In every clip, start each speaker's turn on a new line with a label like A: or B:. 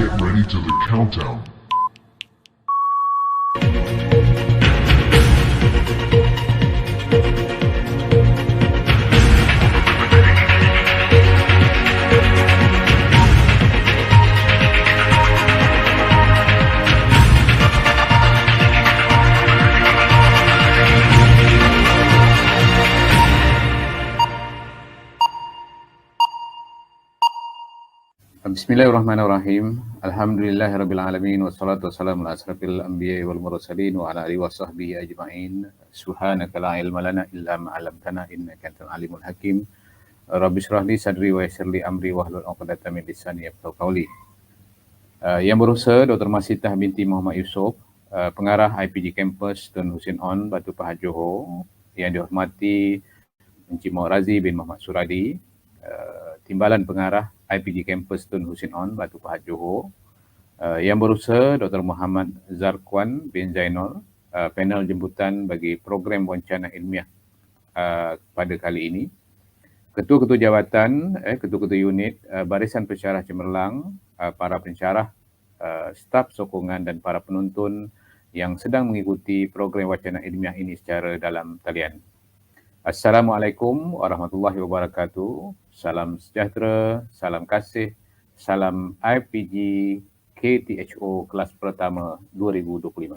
A: get ready to the countdown.
B: Bismillahirrahmanirrahim. Alhamdulillahirrabbilalamin. Wassalatu wassalamu ala asrafil anbiya'i wal mursalin wa ala alihi wa sahbihi ajma'in. Subhanaka la ilma lana illa ma 'allamtana innaka antal alimul hakim. Rabbi shrah li sadri wa yassir li amri wahlul 'uqdatam min lisani yafqahu qawli. Yang berusaha Dr. Masitah binti Muhammad Yusof, pengarah IPG Campus Tun Hussein On, Batu Pahat Johor. Yang dihormati Encik Muhammad Razi bin Muhammad Suradi, Timbalan Pengarah IPG Campus Tun Hussein On, Batu Pahat Johor. Yang berusaha Dr. Muhammad Zarkwan bin Zainul, panel jemputan bagi program wancana ilmiah pada kali ini. Ketua-ketua jawatan, ketua-ketua unit, barisan pensyarah cemerlang, para pensyarah, staf sokongan dan para penonton yang sedang mengikuti program wacana ilmiah ini secara dalam talian. Assalamualaikum warahmatullahi wabarakatuh. Salam sejahtera, salam kasih, salam IPG KTHO kelas pertama 2025.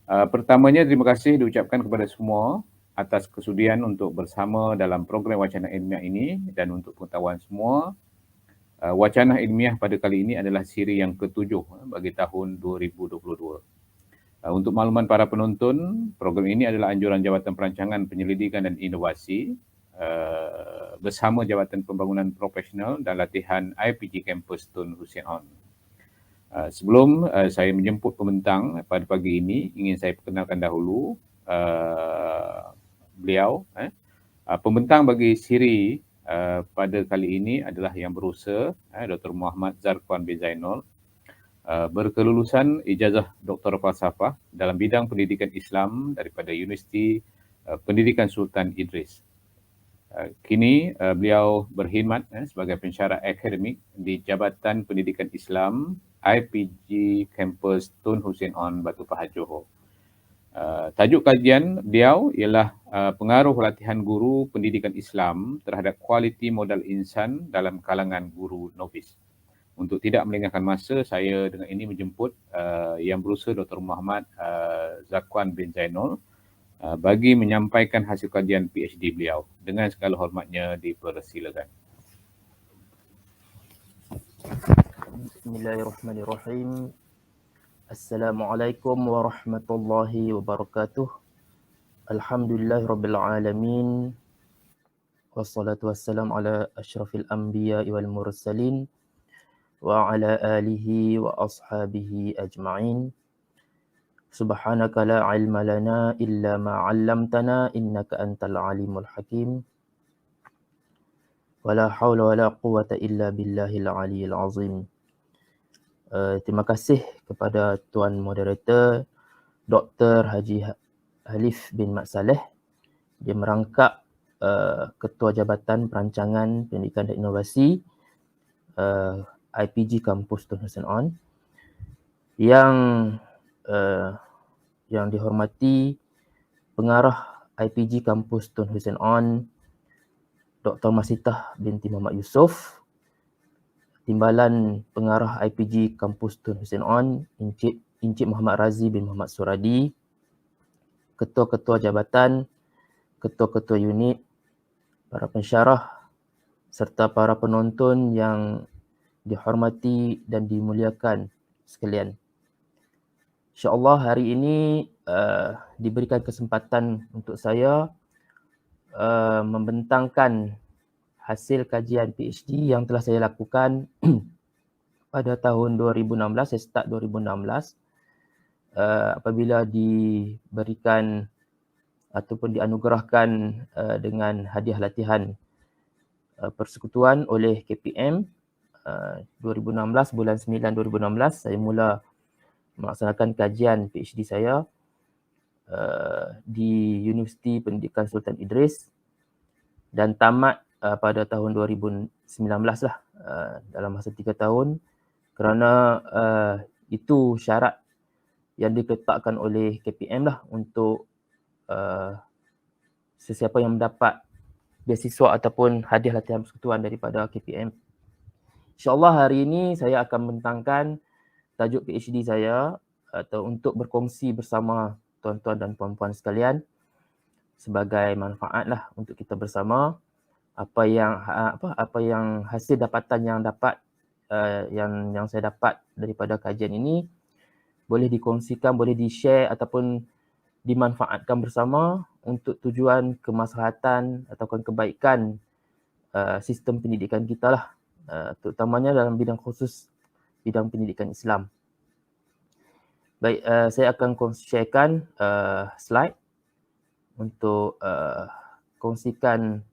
B: Pertamanya terima kasih diucapkan kepada semua atas kesudian untuk bersama dalam program wacana ilmiah ini, dan untuk pengetahuan semua, wacana ilmiah pada kali ini adalah siri yang ke-7 bagi tahun 2022. Untuk makluman para penonton, program ini adalah anjuran Jabatan Perancangan Penyelidikan dan Inovasi bersama Jabatan Pembangunan Profesional dan Latihan IPG Campus Tun Hussein On. Sebelum saya menjemput pembentang pada pagi ini, ingin saya perkenalkan dahulu beliau. Pembentang bagi siri pada kali ini adalah yang berusaha Dr. Muhammad Zarkwan bin Zainul, berkelulusan ijazah Doktor Falsafah dalam bidang pendidikan Islam daripada Universiti Pendidikan Sultan Idris. Kini beliau berkhidmat sebagai pensyarah akademik di Jabatan Pendidikan Islam IPG Campus Tun Hussein On, Batu Pahat Johor. Tajuk kajian beliau ialah pengaruh latihan guru pendidikan Islam terhadap kualiti modal insan dalam kalangan guru novis. Untuk tidak melengahkan masa, saya dengan ini menjemput yang berusaha Dr. Muhammad Zarkwan bin Zainul bagi menyampaikan hasil kajian PhD beliau. Dengan segala hormatnya, dipersilakan.
C: Bismillahirrahmanirrahim. Assalamualaikum warahmatullahi wabarakatuh. Alhamdulillahirabbil alamin. Wassalatu wassalamu ala asyrafil anbiya'i wal mursalin wa ala alihi wa ashabihi ajma'in. Subhanaka la ilma lana illa ma 'allamtana innaka antal alimul hakim. Wala haula wala quwwata illa billahil aliyil azim. Terima kasih kepada Tuan Moderator Dr. Haji Halif bin Mat Saleh. Dia merangkap Ketua Jabatan Perancangan Pendidikan dan Inovasi IPG Kampus Tun Hussein On, yang dihormati pengarah IPG Kampus Tun Hussein On Dr. Masitah binti Muhammad Yusof, Timbalan Pengarah IPG Kampus Tun Hussein On Encik Muhammad Razi bin Muhammad Suradi, ketua-ketua jabatan, ketua-ketua unit, para pensyarah serta para penonton yang dihormati dan dimuliakan sekalian. InsyaAllah hari ini diberikan kesempatan untuk saya membentangkan hasil kajian PhD yang telah saya lakukan pada tahun 2016, saya start 2016, apabila diberikan ataupun dianugerahkan dengan hadiah latihan persekutuan oleh KPM 2016, bulan 9 2016, saya mula melaksanakan kajian PhD saya di Universiti Pendidikan Sultan Idris dan tamat pada tahun 2019 lah. Dalam masa 3 tahun kerana itu syarat yang diletakkan oleh KPM lah untuk sesiapa yang mendapat beasiswa ataupun hadiah latihan persekutuan daripada KPM. InsyaAllah hari ini saya akan membentangkan tajuk PhD saya atau untuk berkongsi bersama tuan-tuan dan puan-puan sekalian sebagai manfaat lah untuk kita bersama. Apa yang hasil dapatan yang saya dapat daripada kajian ini boleh dikongsikan, boleh di-share ataupun dimanfaatkan bersama untuk tujuan kemaslahatan ataupun kebaikan sistem pendidikan kita lah, terutamanya dalam bidang khusus bidang pendidikan Islam. Baik, saya akan sharekan slide untuk kongsikan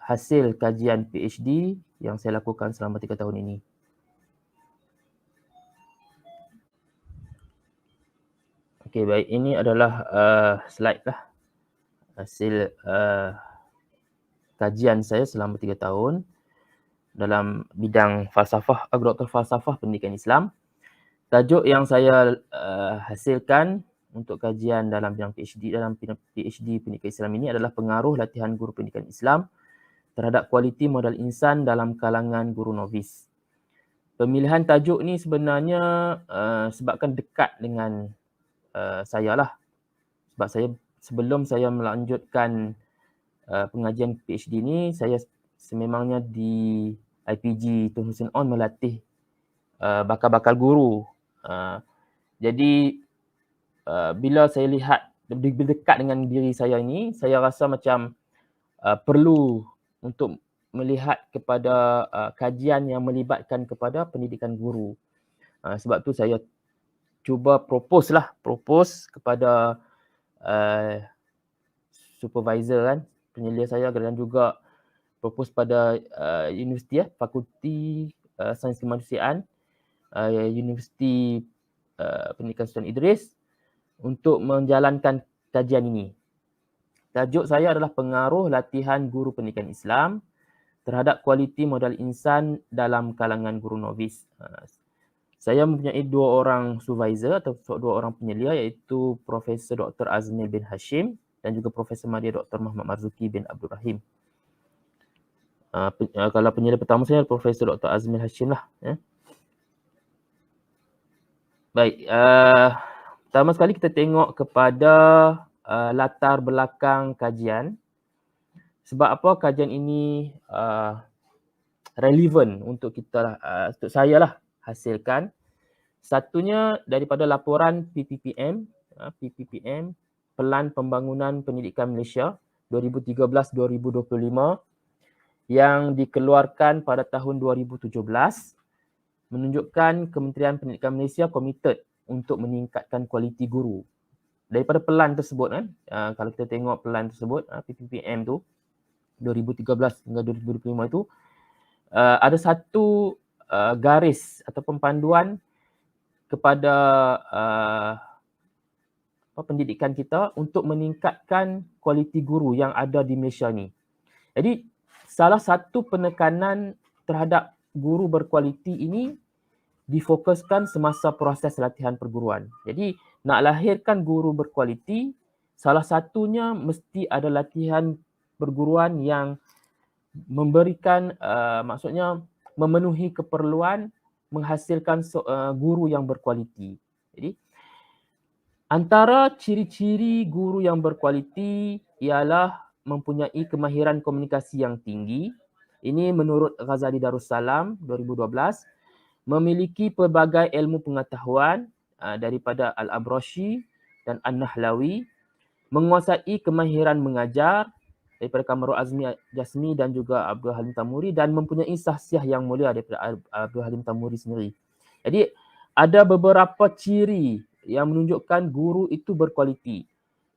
C: hasil kajian PhD yang saya lakukan selama 3 tahun ini. Okey, baik, ini adalah slide lah hasil kajian saya selama 3 tahun dalam bidang falsafah, Doktor Falsafah Pendidikan Islam. Tajuk yang saya hasilkan untuk kajian dalam bidang PhD Pendidikan Islam ini adalah pengaruh latihan guru pendidikan Islam terhadap kualiti modal insan dalam kalangan guru novis. Pemilihan tajuk ni sebenarnya sebabkan dekat dengan saya lah. Sebab saya sebelum saya melanjutkan pengajian PhD ni, saya sememangnya di IPG Tun Hussein On melatih bakal-bakal guru. Jadi bila saya lihat lebih dekat dengan diri saya ini, saya rasa macam perlu untuk melihat kepada kajian yang melibatkan kepada pendidikan guru. Sebab tu saya cuba propose kepada supervisor kan, penyelia saya, dan juga propose pada universiti, Fakulti Sains Kemanusiaan, Universiti Pendidikan Sultan Idris untuk menjalankan kajian ini. Tajuk saya adalah pengaruh latihan guru pendidikan Islam terhadap kualiti modal insan dalam kalangan guru novis. Saya mempunyai 2 orang supervisor atau 2 orang penyelia, iaitu Profesor Dr. Azmil bin Hashim dan juga Profesor Madya Dr. Muhammad Marzuki bin Abdul Rahim. Kalau penyelia pertama saya Profesor Dr. Azmil Hashim lah. Baik, pertama sekali kita tengok kepada latar belakang kajian. Sebab apa kajian ini relevan untuk kita, untuk saya lah hasilkan. Satunya daripada laporan PPPM, Pelan Pembangunan Pendidikan Malaysia 2013-2025 yang dikeluarkan pada tahun 2017, menunjukkan Kementerian Pendidikan Malaysia komited untuk meningkatkan kualiti guru. Daripada pelan tersebut kan, kalau kita tengok pelan tersebut, PPPM tu 2013 hingga 2025 itu, ada satu garis ataupun panduan kepada pendidikan kita untuk meningkatkan kualiti guru yang ada di Malaysia ni. Jadi salah satu penekanan terhadap guru berkualiti ini difokuskan semasa proses latihan perguruan. Jadi nak lahirkan guru berkualiti, salah satunya mesti ada latihan perguruan yang memberikan maksudnya memenuhi keperluan menghasilkan guru yang berkualiti. Jadi antara ciri-ciri guru yang berkualiti ialah mempunyai kemahiran komunikasi yang tinggi. Ini menurut Ghazali Darussalam 2012, memiliki pelbagai ilmu pengetahuan daripada Al-Abrashi dan An-Nahlawi, menguasai kemahiran mengajar daripada Kamarul Azmi Jasmi dan juga Abdul Halim Tamuri, dan mempunyai sahsiah yang mulia daripada Abdul Halim Tamuri sendiri. Jadi ada beberapa ciri yang menunjukkan guru itu berkualiti.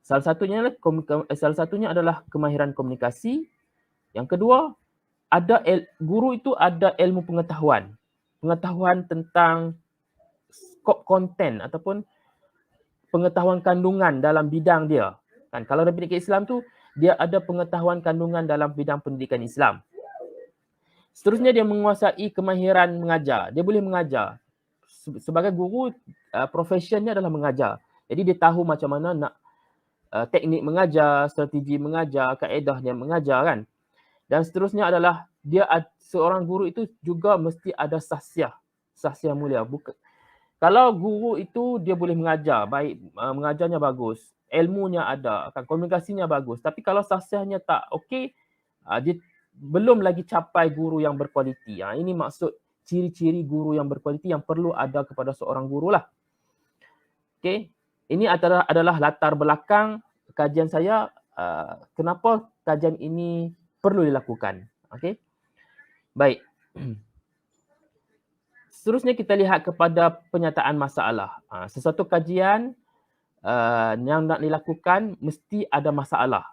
C: Salah satunya adalah kemahiran komunikasi. Yang kedua, guru itu ada ilmu pengetahuan tentang skop konten ataupun pengetahuan kandungan dalam bidang dia. Kan, kalau dalam pendidikan Islam tu dia ada pengetahuan kandungan dalam bidang pendidikan Islam. Seterusnya dia menguasai kemahiran mengajar. Dia boleh mengajar. Sebagai guru, profesionnya adalah mengajar. Jadi dia tahu macam mana nak teknik mengajar, strategi mengajar, kaedahnya mengajar kan. Dan seterusnya adalah dia seorang guru itu juga mesti ada sahsiah mulia. Kalau guru itu dia boleh mengajar, baik mengajarnya bagus, ilmunya ada, kan komunikasinya bagus. Tapi kalau sahsiahnya tak okey, dia belum lagi capai guru yang berkualiti. Ini maksud ciri-ciri guru yang berkualiti yang perlu ada kepada seorang guru lah. Okey. Ini adalah latar belakang kajian saya, kenapa kajian ini perlu dilakukan. Okey. Baik. Seterusnya kita lihat kepada penyataan masalah. Sesuatu kajian yang nak dilakukan mesti ada masalah.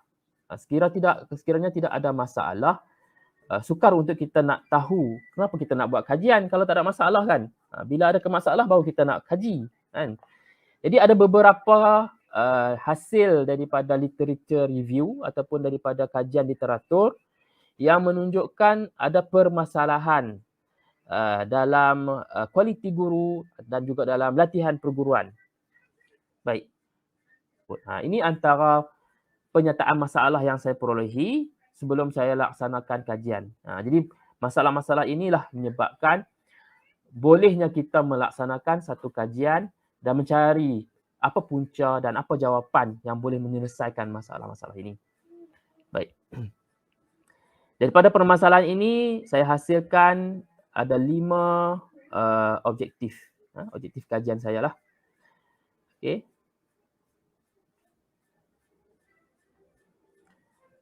C: Sekiranya tidak ada masalah, sukar untuk kita nak tahu kenapa kita nak buat kajian kalau tak ada masalah kan. Bila ada masalah baru kita nak kaji kan. Jadi ada beberapa hasil daripada literature review ataupun daripada kajian literatur yang menunjukkan ada permasalahan dalam kualiti guru dan juga dalam latihan perguruan. Baik. Ini antara penyataan masalah yang saya perolehi sebelum saya laksanakan kajian. Jadi masalah-masalah inilah menyebabkan bolehnya kita melaksanakan satu kajian dan mencari apa punca dan apa jawapan yang boleh menyelesaikan masalah-masalah ini. Baik. Daripada permasalahan ini saya hasilkan ada 5 objektif. Objektif kajian saya lah. Okey.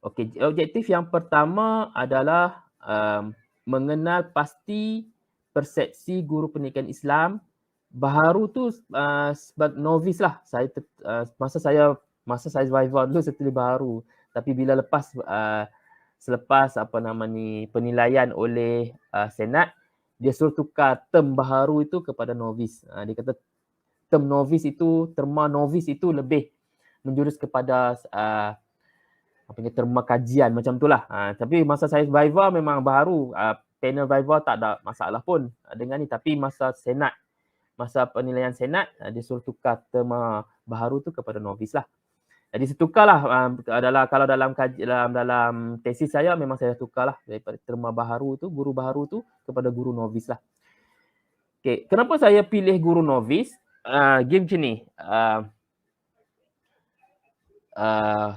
C: Okey, objektif yang pertama adalah mengenal pasti persepsi guru pendidikan Islam baharu tu sebagai novice lah. Saya masa saya viva dulu saya tulis baharu. Tapi bila selepas penilaian oleh Senat, dia suruh tukar term baharu itu kepada novice. Dia kata term novice itu, terma novice itu lebih menjurus kepada terma kajian macam itulah. Tapi masa saya viva memang baharu. Panel viva tak ada masalah pun dengan ni, tapi masa penilaian Senat dia suruh tukar terma baharu tu kepada novice lah. Jadi saya tukarlah kalau dalam tesis saya memang saya tukarlah daripada terma baharu tu, guru baharu tu kepada guru novice lah. Okey, kenapa saya pilih guru novice? Game macam ni.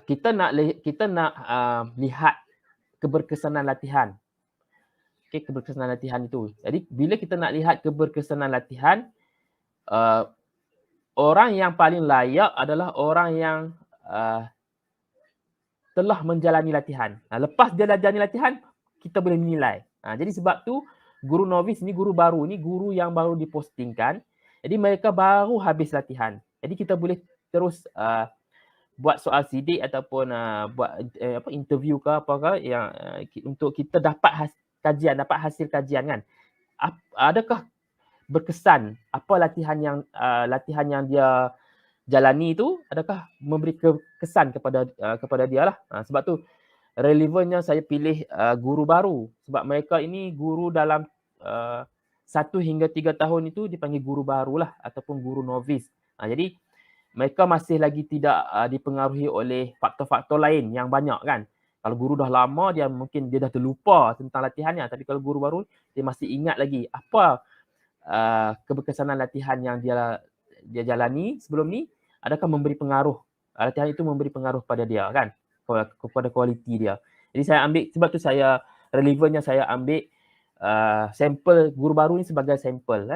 C: Kita nak lihat keberkesanan latihan. Okey, keberkesanan latihan itu. Jadi bila kita nak lihat keberkesanan latihan, orang yang paling layak adalah orang yang telah menjalani latihan. Lepas dia jalani latihan, kita boleh menilai. Jadi sebab tu guru novice ni guru baru, ni guru yang baru dipostingkan. Jadi mereka baru habis latihan. Jadi kita boleh terus buat soal sidik ataupun buat interview ke apakah yang untuk kita dapat hasil kajian kan. Adakah berkesan apa latihan yang dia jalani itu, adakah memberi kesan kepada dia lah. Sebab tu relevannya saya pilih guru baru, sebab mereka ini guru dalam 1 hingga 3 tahun itu dipanggil guru baru lah ataupun guru novice. Jadi mereka masih lagi tidak dipengaruhi oleh faktor-faktor lain yang banyak kan. Kalau guru dah lama dia mungkin dia dah terlupa tentang latihannya, tapi kalau guru baru dia masih ingat lagi apa keberkesanan latihan yang dia jalani sebelum ni, adakah memberi pengaruh, latihan itu memberi pengaruh pada dia kan, kepada kualiti dia. Jadi saya ambil, sebab tu saya relevannya saya ambil sampel guru baru ni sebagai sampel.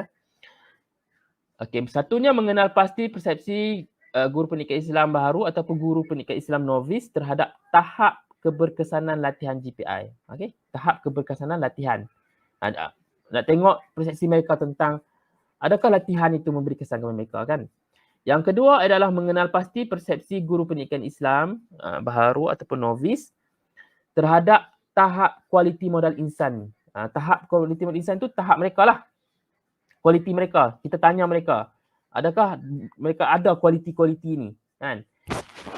C: Okey, satunya mengenal pasti persepsi guru pendidikan Islam baharu ataupun guru pendidikan Islam novice terhadap tahap keberkesanan latihan GPI. Okey, tahap keberkesanan latihan. Nak tengok persepsi mereka tentang adakah latihan itu memberi kesan kepada mereka kan. Yang kedua adalah mengenal pasti persepsi guru pendidikan Islam baharu ataupun novice terhadap tahap kualiti modal insan. Tahap kualiti modal insan itu tahap mereka lah. Kualiti mereka, kita tanya mereka, adakah mereka ada kualiti-kualiti ini kan.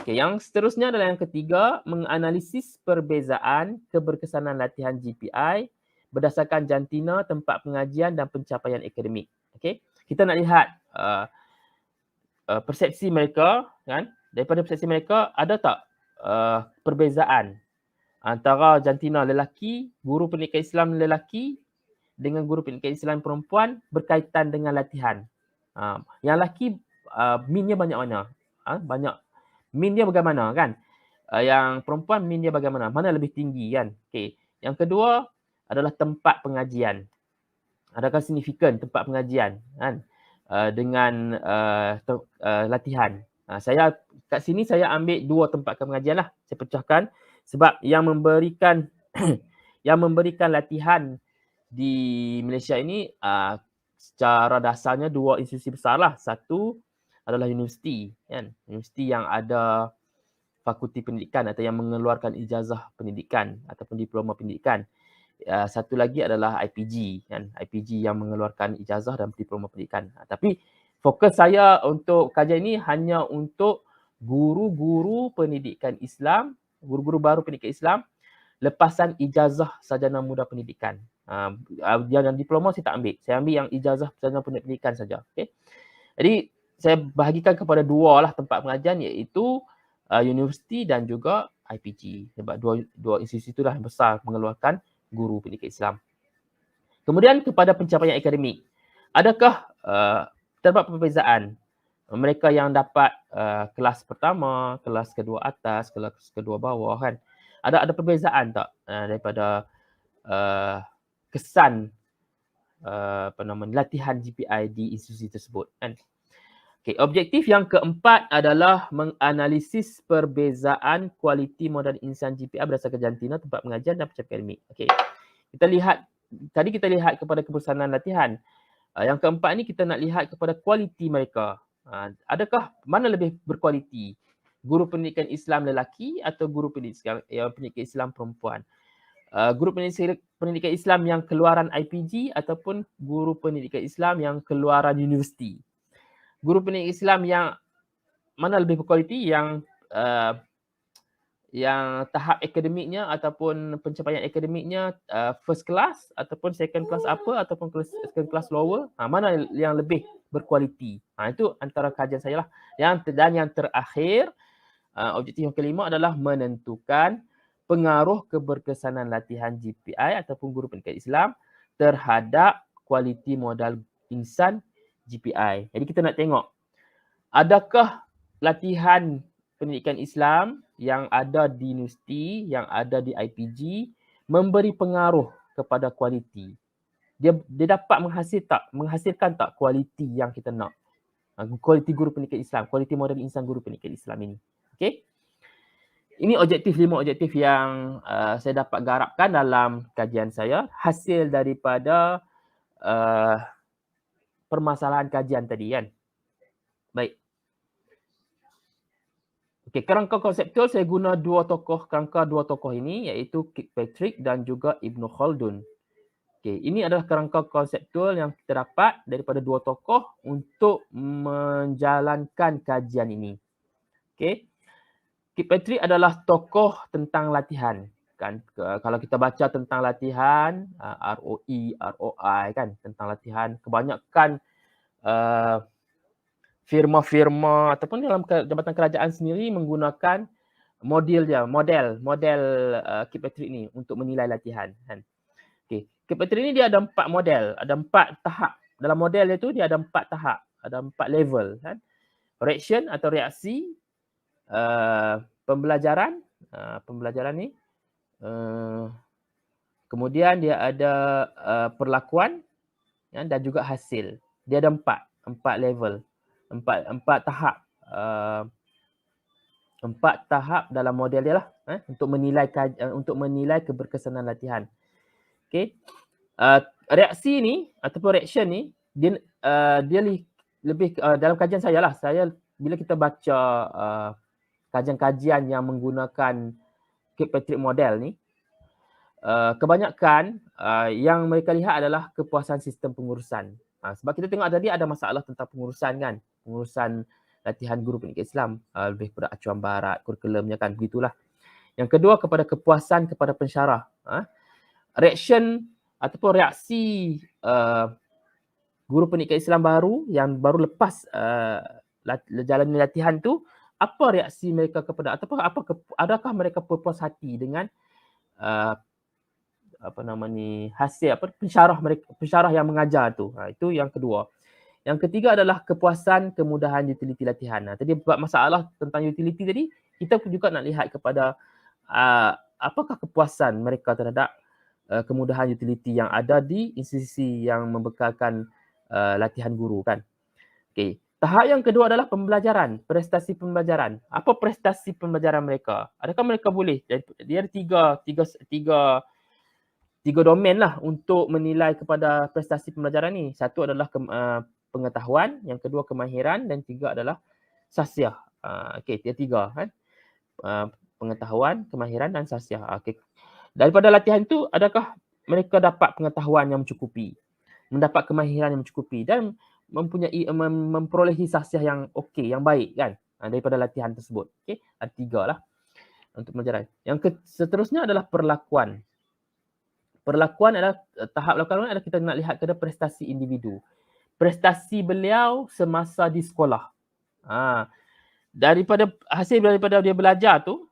C: Okay, yang seterusnya adalah yang ketiga, menganalisis perbezaan keberkesanan latihan GPI berdasarkan jantina, tempat pengajian dan pencapaian akademik. Okey. Kita nak lihat persepsi mereka kan. Daripada persepsi mereka ada tak perbezaan antara jantina lelaki, guru pendidikan Islam lelaki dengan guru pendidikan Islam perempuan berkaitan dengan latihan. Yang lelaki minnya banyak mana? Banyak. Min dia bagaimana kan? Yang perempuan min dia bagaimana? Mana lebih tinggi kan? Okey. Yang kedua adalah tempat pengajian. Adakah signifikan tempat pengajian kan? Dengan latihan. Saya kat sini saya ambil 2 tempat pengajian lah. Saya pecahkan sebab yang memberikan yang memberikan latihan di Malaysia ini secara dasarnya 2 institusi besar lah. Satu adalah universiti kan. Universiti yang ada fakulti pendidikan atau yang mengeluarkan ijazah pendidikan ataupun diploma pendidikan. Satu lagi adalah IPG kan. IPG yang mengeluarkan ijazah dan diploma pendidikan. Tapi fokus saya untuk kajian ini hanya untuk guru-guru pendidikan Islam, guru-guru baru pendidikan Islam lepasan ijazah sarjana muda pendidikan. Yang diploma saya tak ambil. Saya ambil yang ijazah sarjana pendidikan saja. Okay? Jadi saya bahagikan kepada 2 lah tempat pengajian, iaitu universiti dan juga IPG. Sebab dua institusi itulah yang besar mengeluarkan guru pendidikan Islam. Kemudian kepada pencapaian akademik. Adakah terdapat perbezaan mereka yang dapat kelas pertama, kelas kedua atas, kelas kedua bawah kan? Ada perbezaan tak daripada kesan latihan GPI di institusi tersebut kan? Okay, objektif yang keempat adalah menganalisis perbezaan kualiti modal insan GPI berdasarkan jantina, tempat pengajian dan pencapaian akademik. Okay. Tadi kita lihat kepada kebosanan latihan. Yang keempat ni kita nak lihat kepada kualiti mereka. Adakah mana lebih berkualiti? Guru pendidikan Islam lelaki atau guru pendidikan Islam perempuan? Guru pendidikan Islam yang keluaran IPG ataupun guru pendidikan Islam yang keluaran universiti? Guru pendidikan Islam yang mana lebih berkualiti, yang tahap akademiknya ataupun pencapaian akademiknya first class ataupun second class upper ataupun second class lower, mana yang lebih berkualiti? Itu antara kajian saya lah. Dan yang terakhir, objektif yang kelima adalah menentukan pengaruh keberkesanan latihan GPI ataupun guru pendidikan Islam terhadap kualiti modal insan GPI. Jadi kita nak tengok, adakah latihan pendidikan Islam yang ada di universiti, yang ada di IPG memberi pengaruh kepada kualiti? Dia dapat menghasilkan tak kualiti yang kita nak? Kualiti guru pendidikan Islam, kualiti modal insan guru pendidikan Islam ini. Okey. Ini 5 objektif yang saya dapat garapkan dalam kajian saya, hasil daripada permasalahan kajian tadi kan. Baik. Okey, kerangka konseptual saya guna 2 tokoh ini, iaitu Kirkpatrick dan juga Ibn Khaldun. Okey, ini adalah kerangka konseptual yang kita dapat daripada 2 tokoh untuk menjalankan kajian ini. Okey. Kirkpatrick adalah tokoh tentang latihan kan. Kalau kita baca tentang latihan, ROE, ROI kan, tentang latihan, kebanyakan firma-firma ataupun dalam jabatan kerajaan sendiri menggunakan model Kirkpatrick ni untuk menilai latihan kan. Okey, Kirkpatrick ni dia ada 4 model, ada 4 tahap. Dalam model itu dia ada 4 tahap, ada 4 level kan. Reaction atau reaksi, pembelajaran ni, kemudian dia ada perlakuan dan juga hasil. Dia ada 4 level, 4 tahap, 4 tahap dalam model dia lah untuk menilai keberkesanan latihan. Okey, reaksi ni ataupun reaction ni dia lebih dalam kajian saya lah. Bila kita baca kajian-kajian yang menggunakan Kirkpatrick model ni, kebanyakan yang mereka lihat adalah kepuasan sistem pengurusan. Sebab kita tengok tadi ada masalah tentang pengurusan kan, pengurusan latihan guru pendidikan Islam, lebih kepada acuan barat, kurikulumnya kan, begitulah. Yang kedua kepada kepuasan kepada pensyarah. Reaction ataupun reaksi guru pendidikan Islam baru yang baru lepas jalani latihan tu, apa reaksi mereka kepada ataupun adakah mereka berpuas hati dengan hasil pensyarah yang mengajar tu. Itu yang kedua. Yang ketiga adalah kepuasan kemudahan utiliti latihan. Tadi buat masalah tentang utiliti tadi, kita juga nak lihat kepada apakah kepuasan mereka terhadap kemudahan utiliti yang ada di institusi yang membekalkan latihan guru kan. Okey. Tahap yang kedua adalah pembelajaran, prestasi pembelajaran. Apa prestasi pembelajaran mereka? Adakah mereka boleh? Dia ada tiga domain lah untuk menilai kepada prestasi pembelajaran ni. Satu adalah pengetahuan, yang kedua kemahiran dan tiga adalah sasiah. Okey, dia tiga kan. Pengetahuan, kemahiran dan sasiah. Okey. Daripada latihan tu, adakah mereka dapat pengetahuan yang mencukupi, mendapat kemahiran yang mencukupi dan memperolehi sasiah yang okey, yang baik kan daripada latihan tersebut. Okey, ada tiga lah untuk pembelajaran. Yang seterusnya adalah perlakuan. Perlakuan adalah tahap perlakuan adalah kita nak lihat kepada prestasi individu. Prestasi beliau semasa di sekolah. Daripada hasil daripada dia belajar tu,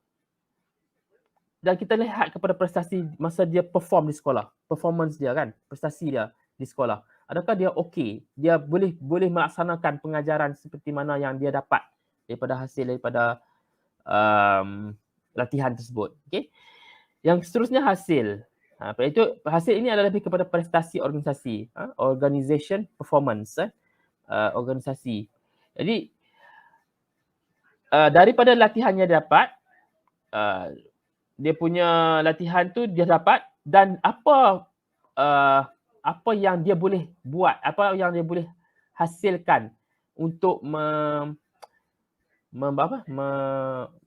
C: dan kita lihat kepada prestasi masa dia perform di sekolah, performance dia kan, prestasi dia di sekolah. Adakah dia okey? Dia boleh melaksanakan pengajaran seperti mana yang dia dapat daripada hasil daripada latihan tersebut. Okey. Yang seterusnya hasil. Itu hasil ini adalah lebih kepada prestasi organisasi, organization performance, organisasi. Jadi daripada latihannya dapat, dia punya latihan tu dia dapat dan apa yang dia boleh buat, apa yang dia boleh hasilkan untuk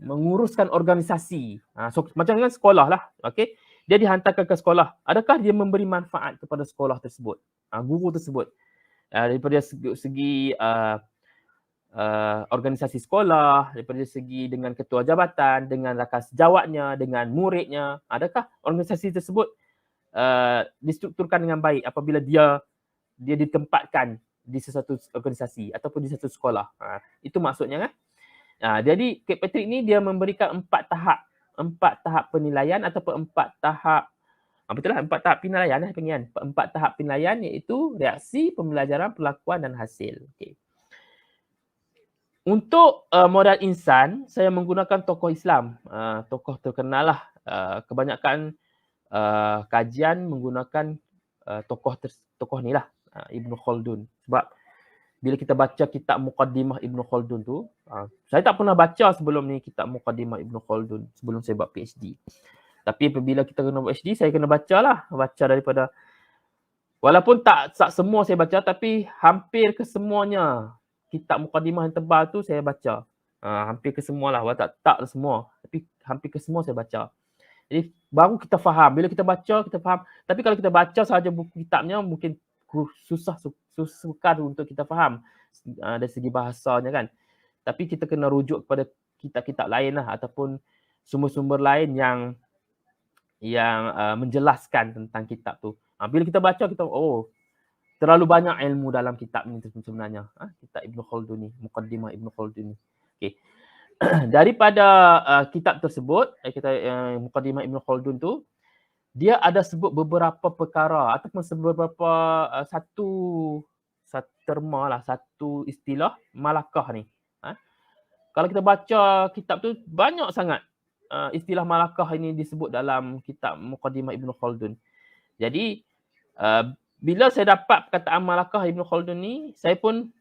C: menguruskan organisasi. So, macam dengan sekolah lah. Okay? Dia dihantarkan ke sekolah. Adakah dia memberi manfaat kepada sekolah tersebut, guru tersebut? Daripada segi organisasi sekolah, daripada segi dengan ketua jabatan, dengan rakan sejawatnya, dengan muridnya, adakah organisasi tersebut distrukturkan dengan baik apabila dia ditempatkan di sesuatu organisasi ataupun di satu sekolah. Itu maksudnya kan. Jadi Kate Patrick ni dia memberikan 4 tahap penilaian ataupun 4 tahap betul lah, 4 tahap penilaian lah penilaian. 4 tahap penilaian iaitu reaksi, pembelajaran, perlakuan dan hasil. Okey. Untuk modal insan, saya menggunakan tokoh Islam, tokoh terkenal lah. Kebanyakan kajian menggunakan tokoh ni lah, Ibn Khaldun. Sebab bila kita baca kitab Muqaddimah Ibn Khaldun tu, saya tak pernah baca sebelum ni kitab Muqaddimah Ibn Khaldun sebelum saya buat PhD. Tapi apabila kita kena buat PhD, saya kena baca daripada, walaupun tak semua saya baca, tapi hampir kesemuanya kitab Muqaddimah yang tebal tu saya baca. Hampir kesemualah, tak semua, tapi hampir kesemua saya baca. Jadi baru kita faham. Bila kita baca, kita faham. Tapi kalau kita baca sahaja buku kitabnya, mungkin sukar untuk kita faham dari segi bahasanya kan. Tapi kita kena rujuk kepada kitab-kitab lain lah, ataupun sumber-sumber lain yang menjelaskan tentang kitab tu. Bila kita baca, kita terlalu banyak ilmu dalam kitab ni sebenarnya. Kitab Ibn Khaldun ni, Muqaddimah Ibn Khaldun ni. Okay. Daripada kitab tersebut, Muqaddimah Ibn Khaldun tu, dia ada sebut beberapa perkara ataupun beberapa satu terma lah, satu istilah malakah ni. Kalau kita baca kitab tu, banyak sangat istilah malakah ini disebut dalam kitab Muqaddimah Ibn Khaldun. Jadi bila saya dapat perkataan malakah Ibn Khaldun ni, saya pun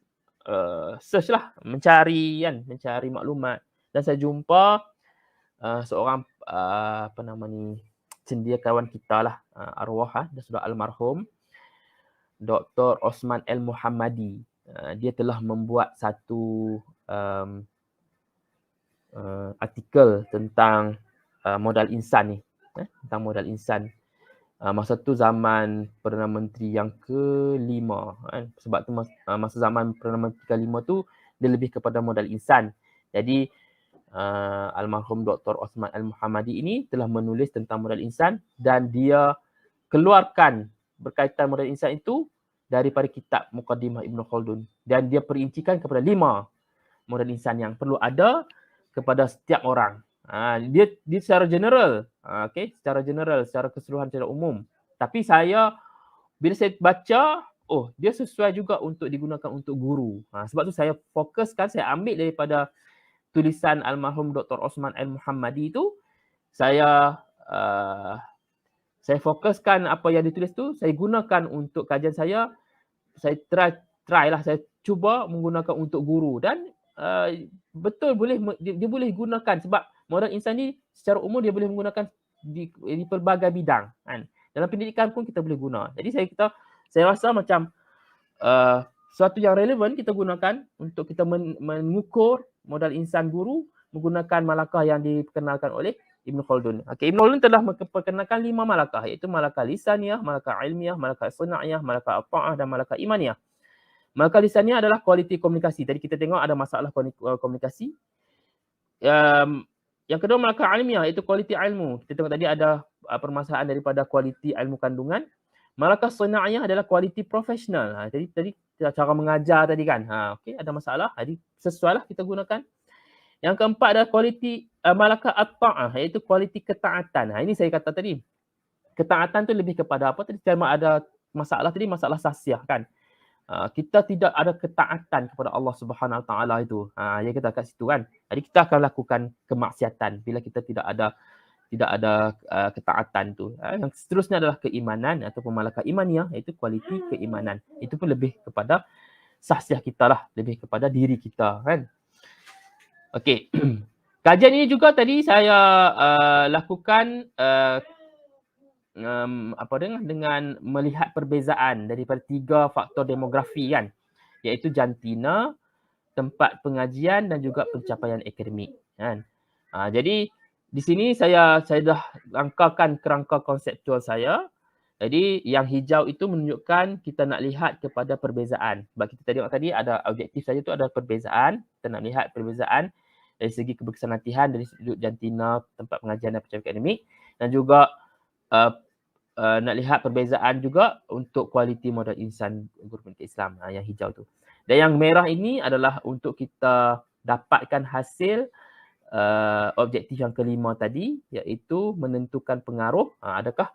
C: search lah, mencari maklumat, dan saya jumpa seorang cendekiawan kita lah, arwah dah sudah almarhum, Dr. Osman Al-Muhammadi. Dia telah membuat satu artikel tentang modal insan ni, tentang modal insan. Masa tu zaman Perdana Menteri yang ke-5 kan? Sebab tu masa zaman Perdana Menteri ke-5 tu dia lebih kepada modal insan. Jadi almarhum Dr. Osman Al-Muhammadi ini telah menulis tentang modal insan, dan dia keluarkan berkaitan modal insan itu daripada kitab Muqaddimah Ibn Khaldun, dan dia perincikan kepada 5 modal insan yang perlu ada kepada setiap orang. Dia secara general, secara general, secara keseluruhan, secara umum. Tapi bila saya baca, dia sesuai juga untuk digunakan untuk guru. Sebab tu saya fokuskan, saya ambil daripada tulisan almarhum Dr. Osman Al-Muhammadi itu, saya fokuskan apa yang ditulis tu, saya gunakan untuk kajian saya. Saya try lah, saya cuba menggunakan untuk guru, dan betul dia boleh gunakan, sebab modal insan ni secara umum dia boleh menggunakan di pelbagai bidang kan. Dalam pendidikan pun kita boleh guna. Jadi saya rasa macam sesuatu yang relevan kita gunakan untuk kita mengukur modal insan guru menggunakan malakah yang diperkenalkan oleh Ibn Khaldun. Ibn Khaldun telah memperkenalkan 5 malakah, iaitu malakah lisaniyah, malakah ilmiah, malakah sana'iyah, malakah ata'ah, dan malakah imaniyah. Malakah lisaniyah adalah kualiti komunikasi. Tadi kita tengok ada masalah komunikasi. Yang kedua malakah ilmiah, iaitu kualiti ilmu. Kita tengok tadi ada permasalahan daripada kualiti ilmu kandungan. Malakah sana'iyah adalah kualiti profesional. Tadi cara mengajar tadi kan. Ada masalah. Jadi sesuai lah kita gunakan. Yang keempat adalah kualiti malakah at-ta'ah, iaitu kualiti ketaatan. Ini saya kata tadi. Ketaatan tu lebih kepada apa? Tadi ada masalah tadi, masalah sasiah kan. Kita tidak ada ketaatan kepada Allah Subhanahu Wa Taala itu. Yang kita kat situ kan. Jadi kita akan lakukan kemaksiatan bila kita tidak ada ketaatan tu. Yang seterusnya adalah keimanan ataupun malakah imaniyah, iaitu kualiti keimanan. Itu pun lebih kepada sasiah kita lah, lebih kepada diri kita kan. Okey. Kajian ini juga tadi saya lakukan dengan melihat perbezaan daripada 3 faktor demografi kan, iaitu jantina, tempat pengajian, dan juga pencapaian akademik kan. Jadi di sini saya dah rangkakan kerangka konseptual saya. Jadi yang hijau itu menunjukkan kita nak lihat kepada perbezaan. Sebab kita tadi ada objektif saja tu ada perbezaan. Kita nak lihat perbezaan dari segi keberkesan latihan, dari sudut jantina, tempat pengajian dan pencapaian akademik, dan juga nak lihat perbezaan juga untuk kualiti modal insan guru pendidikan Islam, yang hijau tu. Dan yang merah ini adalah untuk kita dapatkan hasil objektif yang kelima tadi, iaitu menentukan pengaruh. Adakah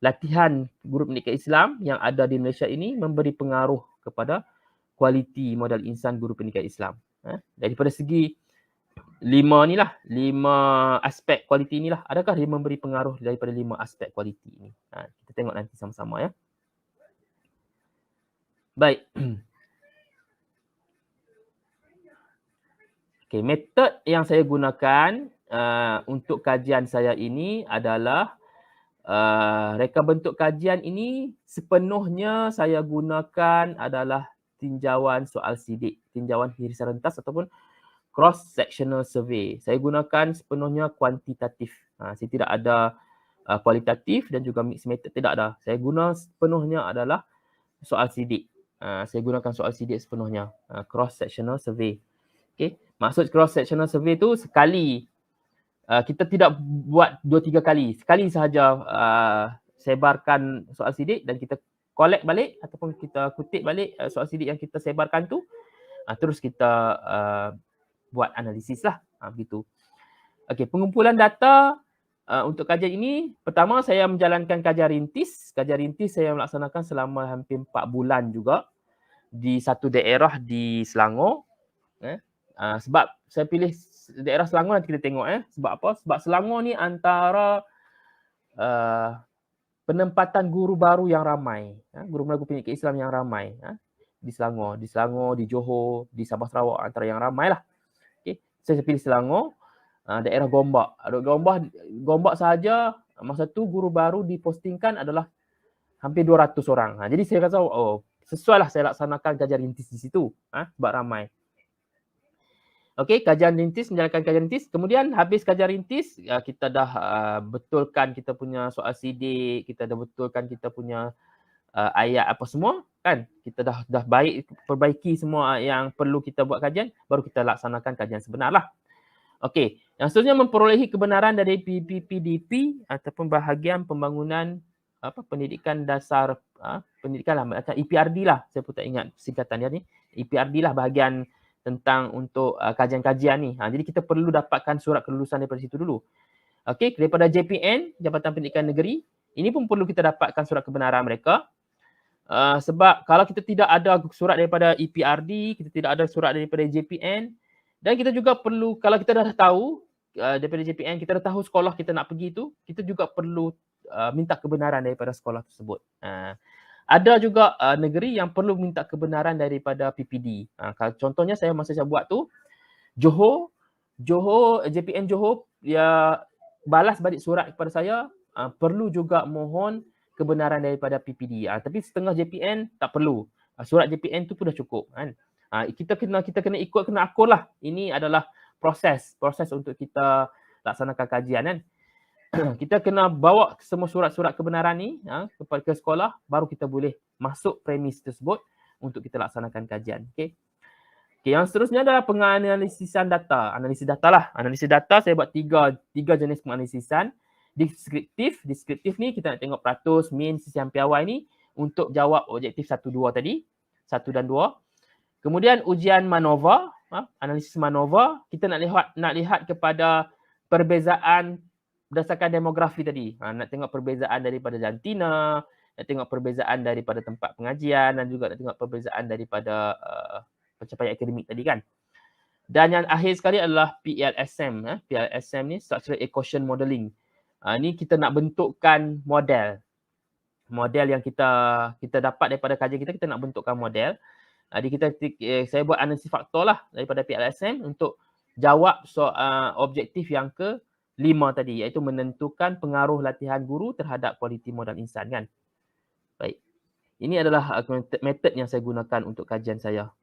C: latihan guru pendidikan Islam yang ada di Malaysia ini memberi pengaruh kepada kualiti modal insan guru pendidikan Islam. Daripada segi 5 aspek kualiti inilah, adakah dia memberi pengaruh daripada 5 aspek kualiti ini? Kita tengok nanti sama-sama ya. Baik. Okey, metod yang saya gunakan untuk kajian saya ini adalah reka bentuk kajian ini sepenuhnya saya gunakan adalah tinjauan soal sidik, tinjauan irisan rentas ataupun cross sectional survey. Saya gunakan sepenuhnya kuantitatif. Saya tidak ada kualitatif dan juga mixed method, tidak ada. Saya guna sepenuhnya adalah soal sidik. Saya gunakan soal sidik sepenuhnya, cross sectional survey. Okey, maksud cross sectional survey tu sekali. Kita tidak buat 2-3 kali. Sekali sahaja sebarkan soal sidik dan kita collect balik ataupun kita kutip balik soal sidik yang kita sebarkan tu. Terus kita buat analisis lah, begitu. Okey, pengumpulan data untuk kajian ini, pertama saya menjalankan kajian rintis. Kajian rintis saya melaksanakan selama hampir 4 bulan juga di satu daerah di Selangor. Sebab saya pilih daerah Selangor, nanti kita tengok sebab apa? Sebab Selangor ni antara penempatan guru baru yang ramai, guru Melayu pendidikan Islam yang ramai di Selangor, di Johor, di Sabah Sarawak, antara yang ramai lah. Saya pilih Selangor, daerah Gombak. Gombak sahaja masa tu guru baru dipostingkan adalah hampir 200 orang. Jadi saya kata, sesuai lah saya laksanakan kajian rintis di situ, sebab ramai. Okey, kajian rintis, menjalankan kajian rintis. Kemudian habis kajian rintis, kita dah betulkan kita punya soal sidik, kita dah betulkan kita punya ayat apa semua kan, kita dah perbaiki semua yang perlu kita buat kajian, baru kita laksanakan kajian sebenar lah. Okey, yang seterusnya memperolehi kebenaran dari PDP ataupun bahagian pembangunan pendidikan dasar pendidikan lah, macam EPRD lah, saya pun tak ingat singkatan dia ni. EPRD lah bahagian tentang untuk kajian-kajian ni. Jadi kita perlu dapatkan surat kelulusan daripada situ dulu. Okey, daripada JPN, Jabatan Pendidikan Negeri, ini pun perlu kita dapatkan surat kebenaran mereka. Sebab kalau kita tidak ada surat daripada EPRD, kita tidak ada surat daripada JPN, dan kita juga perlu, kalau kita dah tahu daripada JPN, kita dah tahu sekolah kita nak pergi tu, kita juga perlu minta kebenaran daripada sekolah tersebut. Ada juga negeri yang perlu minta kebenaran daripada PPD. Contohnya masa saya buat tu, Johor, JPN Johor, dia balas balik surat kepada saya, perlu juga mohon kebenaran daripada PPD. Tapi setengah JPN tak perlu. Surat JPN tu pun dah cukup kan. Kita kena ikut, kena akur lah. Ini adalah proses untuk kita laksanakan kajian kan. Kita kena bawa semua surat-surat kebenaran ni ke sekolah, baru kita boleh masuk premis tersebut untuk kita laksanakan kajian. Okey, yang seterusnya adalah penganalisisan data. Analisis data lah. Analisis data saya buat tiga jenis penganalisisan. Deskriptif ni kita nak tengok peratus, min, sisian piawai ni untuk jawab objektif 1, 2 tadi. 1 dan 2. Kemudian ujian MANOVA, analisis MANOVA, kita nak lihat kepada perbezaan berdasarkan demografi tadi. Nak tengok perbezaan daripada jantina, nak tengok perbezaan daripada tempat pengajian, dan juga nak tengok perbezaan daripada pencapaian akademik tadi kan. Dan yang akhir sekali adalah PLSM. PLSM ni Structural Equation Modeling. Ni kita nak bentukkan model yang kita dapat daripada kajian kita nak bentukkan model. Jadi saya buat analisis faktor lah daripada PLSM untuk jawab objektif yang ke-5 tadi, iaitu menentukan pengaruh latihan guru terhadap kualiti modal insan kan. Baik. Ini adalah metod yang saya gunakan untuk kajian saya.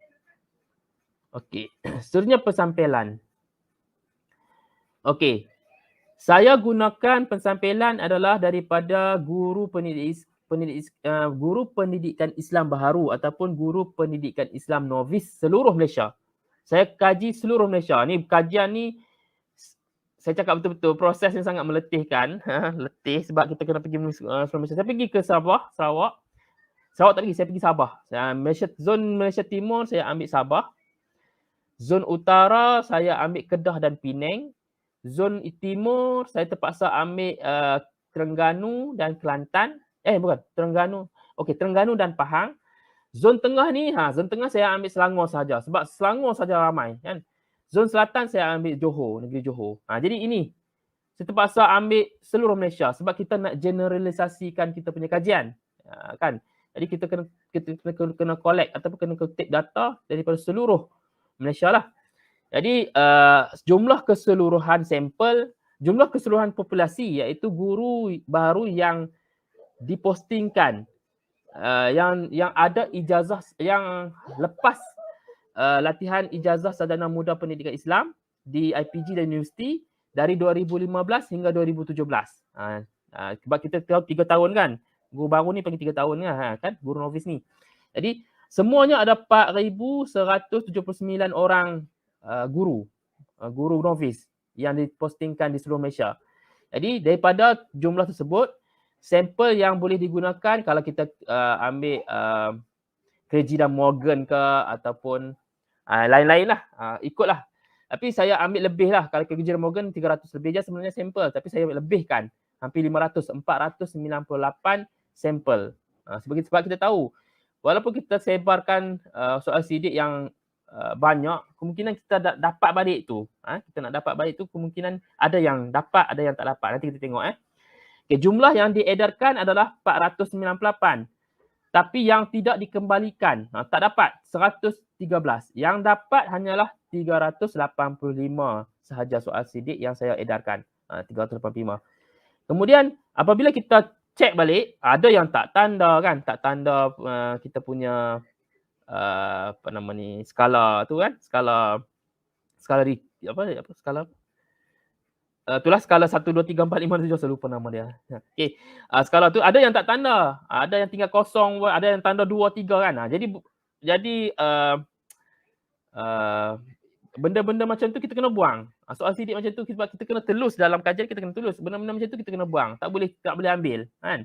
C: Okey. Seterusnya pensampelan. Okey. Saya gunakan pensampelan adalah daripada guru pendidikan Islam baharu ataupun guru pendidikan Islam novis seluruh Malaysia. Saya kaji seluruh Malaysia. Ni kajian ni saya cakap betul-betul proses yang sangat meletihkan. Letih sebab kita kena pergi seluruh Malaysia. Saya pergi ke Sabah, Sarawak tak pergi, saya pergi Sabah. Zon Malaysia Timur saya ambil Sabah. Zon Utara saya ambil Kedah dan Penang. Zon Timur saya terpaksa ambil Terengganu dan Kelantan. Terengganu. Okey, Terengganu dan Pahang. Zon Tengah ni, zon Tengah saya ambil Selangor saja sebab Selangor saja ramai kan. Zon Selatan saya ambil Johor, negeri Johor. Jadi ini saya terpaksa ambil seluruh Malaysia sebab kita nak generalisasikan kita punya kajian. Kan. Jadi kita kena collect ataupun kena take data daripada seluruh Malaysia lah. Jadi jumlah keseluruhan sampel, jumlah keseluruhan populasi iaitu guru baru yang dipostingkan, yang ada ijazah, yang lepas latihan ijazah sarjana muda pendidikan Islam di IPG dan universiti dari 2015 hingga 2017. Sebab kita tahu 3 tahun kan, guru baru ni panggil 3 tahun kan, guru novis ni. Jadi semuanya ada 4,179 orang guru novis yang dipostingkan di seluruh Malaysia. Jadi daripada jumlah tersebut, sampel yang boleh digunakan kalau kita ambil Craigie dan Morgan ke ataupun lain-lain lah, ikutlah. Tapi saya ambil lebih lah. Kalau Craigie dan Morgan 300 lebih je sebenarnya sampel, tapi saya lebihkan hampir 498 sampel. Sebab kita tahu walaupun kita sebarkan soal sidik yang banyak, kemungkinan kita dapat balik tu. Kita nak dapat balik tu kemungkinan ada yang dapat, ada yang tak dapat. Nanti kita tengok. Okay, jumlah yang diedarkan adalah 498. Tapi yang tidak dikembalikan, tak dapat 113. Yang dapat hanyalah 385 sahaja soal sidik yang saya edarkan. 385. Kemudian apabila kita cek balik, ada yang tak tanda kan, tak tanda kita punya skala tu kan, skala itulah skala 1 2 3 4 5 6 7, saya lupa nama dia. Okey, skala tu ada yang tak tanda, ada yang tinggal kosong, ada yang tanda 2 3 kan. Jadi benda-benda macam tu kita kena buang. Soal sidik macam tu sebab kita kena telus dalam kajian, kita kena telus. Benda-benda macam tu kita kena buang. Tak boleh ambil kan.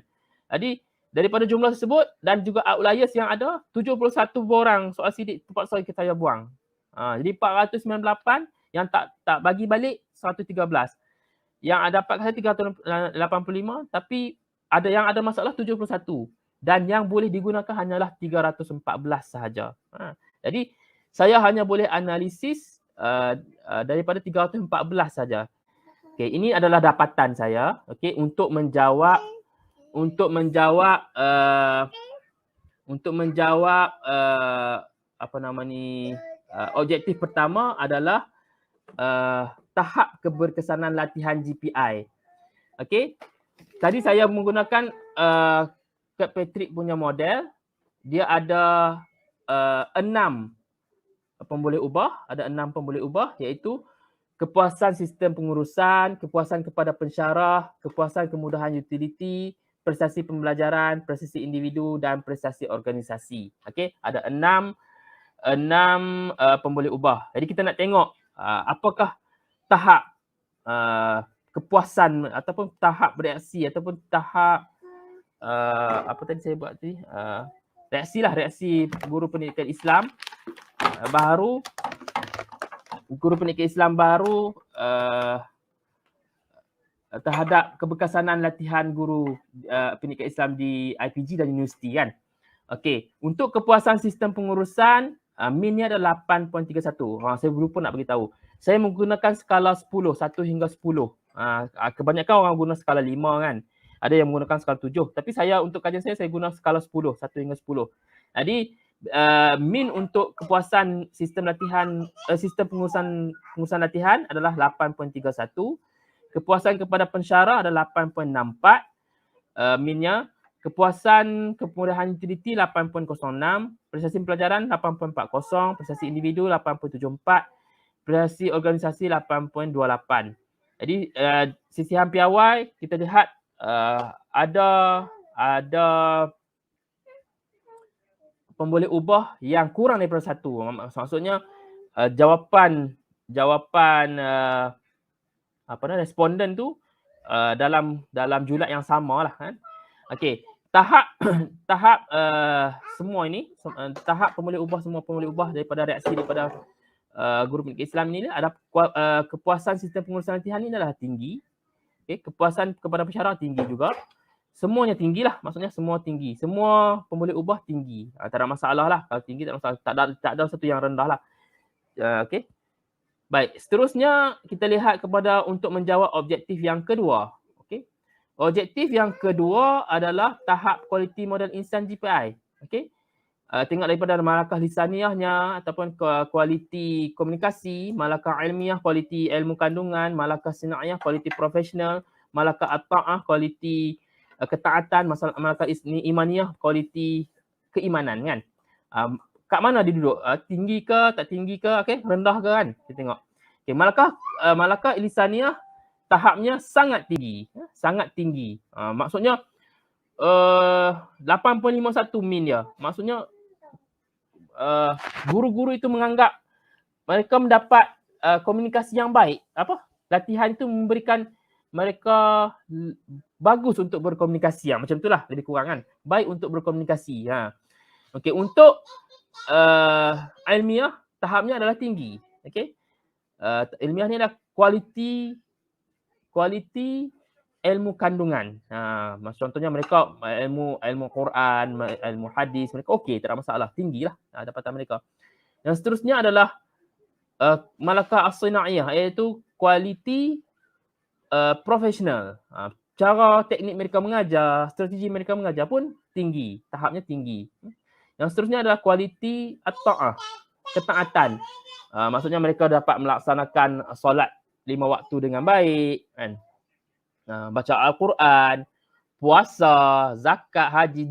C: Jadi Daripada jumlah tersebut dan juga outliers yang ada, 71 borang soal sidik terpaksa saya buang. Jadi 498 yang tak bagi balik 113. Yang dapat saya 385 tapi ada yang ada masalah 71 dan yang boleh digunakan hanyalah 314 sahaja. Jadi saya hanya boleh analisis daripada 314 saja. Okey, ini adalah dapatan saya, okey, untuk menjawab apa nama ni, objektif pertama adalah tahap keberkesanan latihan GPI. Okey. Tadi saya menggunakan Kirkpatrick punya model. Dia ada 6 pemboleh ubah, iaitu kepuasan sistem pengurusan, kepuasan kepada pensyarah, kepuasan kemudahan utility, prestasi pembelajaran, prestasi individu dan prestasi organisasi. Okey, ada 6 pemboleh ubah. Jadi kita nak tengok apakah tahap kepuasan ataupun tahap reaksi ataupun tahap apa tadi saya buat tadi, reaksi guru pendidikan Islam baru terhadap keberkesanan latihan guru pendidikan Islam di IPG dan universiti kan. Okey, untuk kepuasan sistem pengurusan minnya adalah 8.31. Saya lupa nak beritahu. Saya menggunakan skala 10, 1 hingga 10. Kebanyakan orang guna skala 5 kan. Ada yang menggunakan skala 7. Tapi saya untuk kajian saya guna skala 10, 1 hingga 10. Jadi min untuk kepuasan sistem latihan, sistem pengurusan latihan adalah 8.31. Kepuasan kepada pensyarah adalah 8.64 minnya. Kepuasan kemudahan utility 8.06, prestasi pelajaran 8.40, prestasi individu 8.74, prestasi organisasi 8.28. Jadi sisihan piawai kita lihat ada pemboleh ubah yang kurang daripada 1. Maksudnya jawapan responden tu dalam julat yang sama lah kan. Okey, tahap semua ini, tahap pemboleh ubah daripada reaksi daripada guru pendidikan Islam ni ada kepuasan sistem pengurusan latihan ni adalah tinggi. Okey, kepuasan kepada pensyarah tinggi juga. Semuanya tinggilah, maksudnya semua tinggi. Semua pemboleh ubah tinggi. Tak ada masalah lah. Kalau tinggi tak ada masalah. Tak ada satu yang rendah lah. Okey. Baik, seterusnya kita lihat kepada untuk menjawab objektif yang kedua. Okey. Objektif yang kedua adalah tahap kualiti model instan GPI. Okey. Tengok daripada malakah lisaniahnya ataupun kualiti komunikasi, malakah ilmiah, kualiti ilmu kandungan, malakah sinaiyah, kualiti profesional, malakah at-ta'ah, kualiti ketaatan, malakah imaniyah, kualiti keimanan kan. Kat mana dia duduk? Tinggi ke, tak tinggi ke, okey, rendah ke kan? Kita tengok. Okey, malakah lisaniah tahapnya sangat tinggi, sangat tinggi. Maksudnya 8.51 min dia. Maksudnya guru-guru itu menganggap mereka mendapat komunikasi yang baik. Latihan itu memberikan mereka bagus untuk berkomunikasi. Macam itulah lebih kurang kan. Baik untuk berkomunikasi. Okey, untuk ilmiah tahapnya adalah tinggi. Okey. Ilmiah ni adalah kualiti ilmu kandungan. Contohnya mereka ilmu Quran, ilmu hadis, mereka okey, tak ada masalah, tinggilah dapatan mereka. Yang seterusnya adalah malakah as-sinaiyah, iaitu kualiti profesional. Cara teknik mereka mengajar, strategi mereka mengajar pun tinggi, tahapnya tinggi. Yang seterusnya adalah kualiti at-ta'ah, ketaatan. Maksudnya mereka dapat melaksanakan solat 5 waktu dengan baik kan. Baca Al-Quran, puasa, zakat, haji,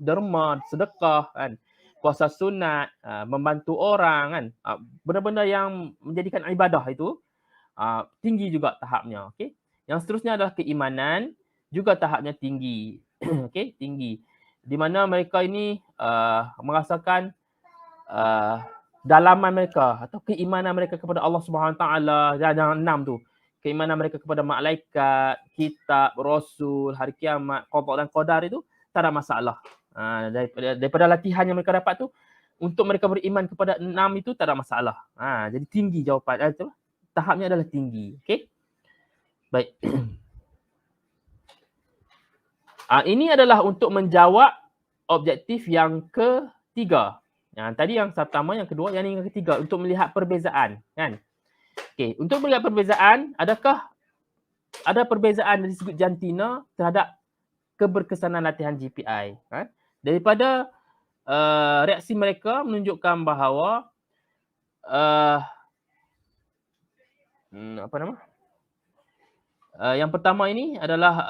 C: derma, sedekah kan. Puasa sunat, membantu orang kan. Benda-benda yang menjadikan ibadah itu tinggi juga tahapnya. Okey. Yang seterusnya adalah keimanan, juga tahapnya tinggi. Okey, tinggi. Di mana mereka ini merasakan dalaman mereka atau keimanan mereka kepada Allah Subhanahu Wa Taala, yang 6 tu. Keimanan mereka kepada malaikat, kitab, rasul, hari kiamat, qada dan qadar itu tak ada masalah. Daripada latihan yang mereka dapat tu, untuk mereka beriman kepada 6 itu tak ada masalah. Jadi tinggi jawapan. Tahapnya adalah tinggi. Okey. Baik. Ini adalah untuk menjawab objektif yang ketiga. Tadi yang pertama, yang kedua, yang ini yang ketiga, untuk melihat perbezaan, kan? Okey, untuk melihat perbezaan, adakah ada perbezaan dari sudut jantina terhadap keberkesanan latihan GPI? Daripada reaksi mereka menunjukkan bahawa yang pertama ini adalah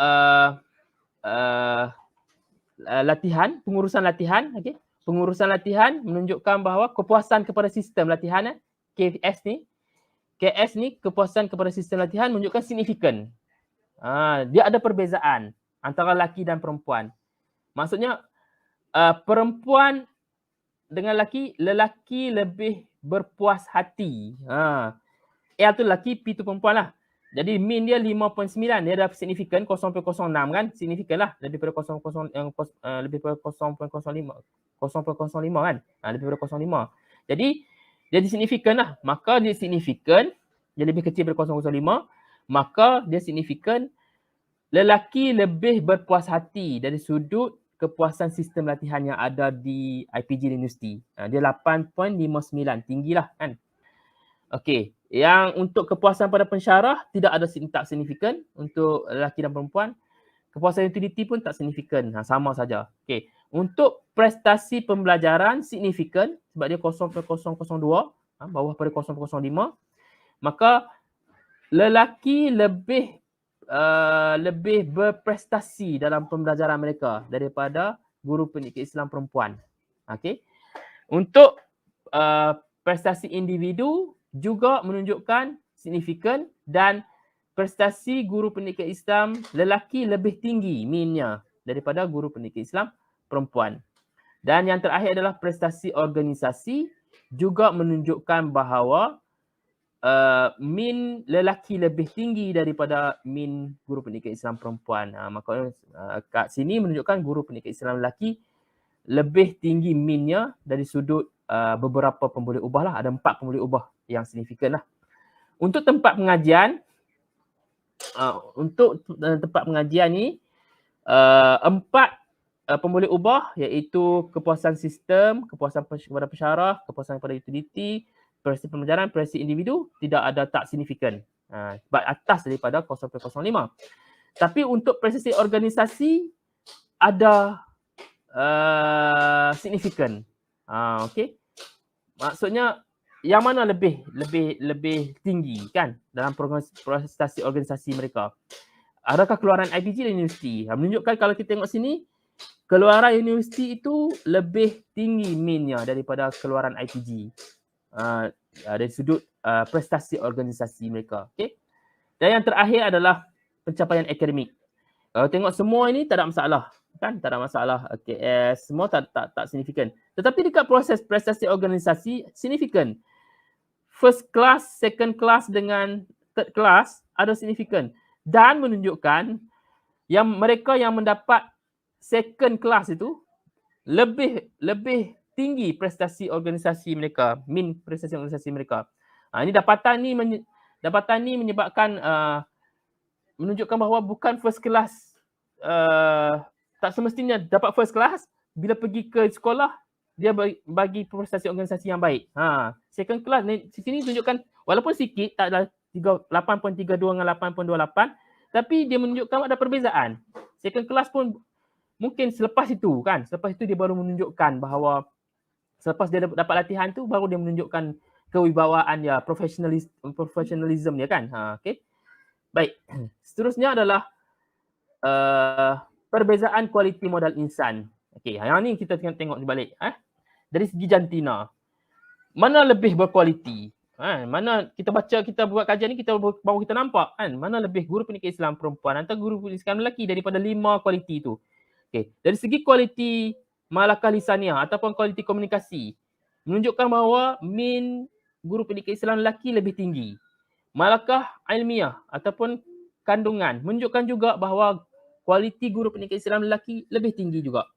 C: latihan, pengurusan latihan, okey. Pengurusan latihan menunjukkan bahawa kepuasan kepada sistem latihan, KS ni kepuasan kepada sistem latihan menunjukkan signifikan. Dia ada perbezaan antara lelaki dan perempuan. Maksudnya perempuan dengan lelaki lebih berpuas hati. L tu lelaki, P tu perempuan lah. Jadi min dia 5.9, dia dah signifikan 0.06 kan, signifikan lah lebih pada 0.05 kan, lebih pada 0.05. Jadi dia signifikan lah, maka dia signifikan, dia lebih kecil daripada 0.05, maka dia signifikan lelaki lebih berpuas hati dari sudut kepuasan sistem latihan yang ada di IPG University. Dia 8.59, tinggilah kan. Okey, yang untuk kepuasan pada pensyarah tidak ada tak signifikan untuk lelaki dan perempuan. Kepuasan utility pun tak signifikan, sama saja. Okey, untuk prestasi pembelajaran signifikan sebab dia 0.002, bawah pada 0.05, maka lelaki lebih berprestasi dalam pembelajaran mereka daripada guru pendidikan Islam perempuan. Okey. Untuk prestasi individu juga menunjukkan signifikan, dan prestasi guru pendidikan Islam lelaki lebih tinggi minnya daripada guru pendidikan Islam perempuan. Dan yang terakhir adalah prestasi organisasi juga menunjukkan bahawa min lelaki lebih tinggi daripada min guru pendidikan Islam perempuan. Maka kat sini menunjukkan guru pendidikan Islam lelaki lebih tinggi minnya dari sudut beberapa pemboleh ubah lah. Ada 4 pemboleh ubah yang signifikan lah. Untuk tempat pengajian, ni 4 pemboleh ubah, iaitu kepuasan sistem, kepuasan kepada pensyarah, kepuasan kepada utility, prestasi pembelajaran, prestasi individu tidak ada tak signifikan. Sebab atas daripada 0.05. Tapi untuk prestasi organisasi ada signifikan. Okey. Maksudnya yang mana lebih tinggi kan dalam prestasi organisasi mereka? Adakah keluaran IPG dan universiti? Menunjukkan kalau kita tengok sini, keluaran universiti itu lebih tinggi minnya daripada keluaran IPG. Dari sudut prestasi organisasi mereka. Okay? Dan yang terakhir adalah pencapaian akademik. Kalau tengok semua ini tak ada masalah. Kan? Tak ada masalah. KS semua tak signifikan. Tetapi dekat proses prestasi organisasi signifikan. First class, second class dengan third class ada signifikan. Dan menunjukkan yang mereka yang mendapat second class itu lebih tinggi prestasi organisasi mereka, min prestasi organisasi mereka. Ini dapatan ni menyebabkan menunjukkan bahawa bukan first class, tak semestinya dapat first class, bila pergi ke sekolah dia bagi prestasi organisasi yang baik. Second class ni sini tunjukkan walaupun sikit, tak ada 8.32 dengan 8.28, tapi dia menunjukkan ada perbezaan. Second class pun mungkin selepas itu kan, selepas itu dia baru menunjukkan bahawa selepas dia dapat latihan tu baru dia menunjukkan kewibawaan dia, professionalism dia kan. Okey. Baik. Seterusnya adalah perbezaan kualiti modal insan. Okey, yang ni kita tengok balik. Dari segi jantina, mana lebih berkualiti? Mana kita baca, kita buat kajian ni, baru kita nampak kan, mana lebih guru pendidikan Islam perempuan atau guru pendidikan Islam lelaki daripada 5 kualiti tu. Okey, dari segi kualiti malakah lisaniah ataupun kualiti komunikasi, menunjukkan bahawa min guru pendidikan Islam lelaki lebih tinggi. Malakah ilmiah ataupun kandungan, menunjukkan juga bahawa kualiti guru pendidikan Islam lelaki lebih tinggi juga.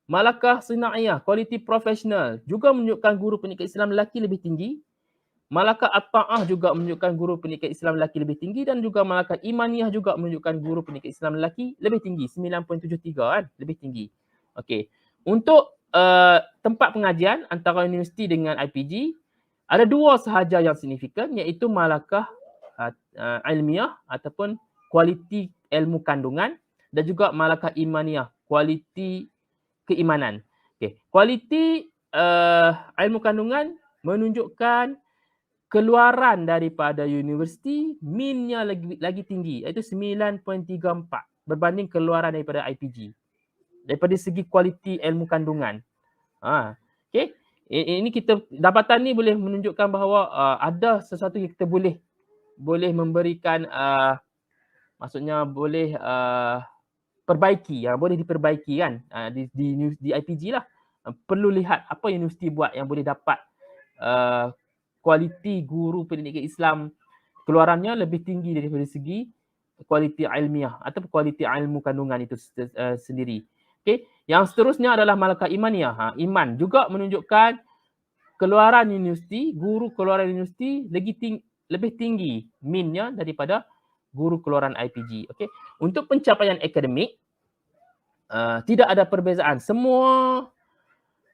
C: Malakah Sinaiyah, kualiti profesional juga menunjukkan guru pendidikan Islam lelaki lebih tinggi. Malakah At-Ta'ah juga menunjukkan guru pendidikan Islam lelaki lebih tinggi, dan juga malakah Imaniyah juga menunjukkan guru pendidikan Islam lelaki lebih tinggi, 9.73 kan, lebih tinggi. Okey. Untuk tempat pengajian antara universiti dengan IPG, ada dua sahaja yang signifikan, iaitu malakah ilmiah ataupun kualiti ilmu kandungan, dan juga malakah Imaniyah, kualiti keimanan. Okey, kualiti ilmu kandungan menunjukkan keluaran daripada universiti minnya lagi tinggi, iaitu 9.34 berbanding keluaran daripada IPG. Daripada segi kualiti ilmu kandungan. Okey. Ini kita dapatan ni boleh menunjukkan bahawa ada sesuatu yang kita boleh memberikan maksudnya boleh perbaiki, boleh diperbaiki kan di IPG lah. Perlu lihat apa universiti buat yang boleh dapat kualiti guru pendidikan Islam keluarannya lebih tinggi daripada segi kualiti ilmiah atau kualiti ilmu kandungan itu sendiri. Okey, yang seterusnya adalah malakah Imaniyah. Iman juga menunjukkan keluaran universiti, guru keluaran universiti lebih tinggi minnya daripada guru keluaran IPG. Okey, untuk pencapaian akademik tidak ada perbezaan. Semua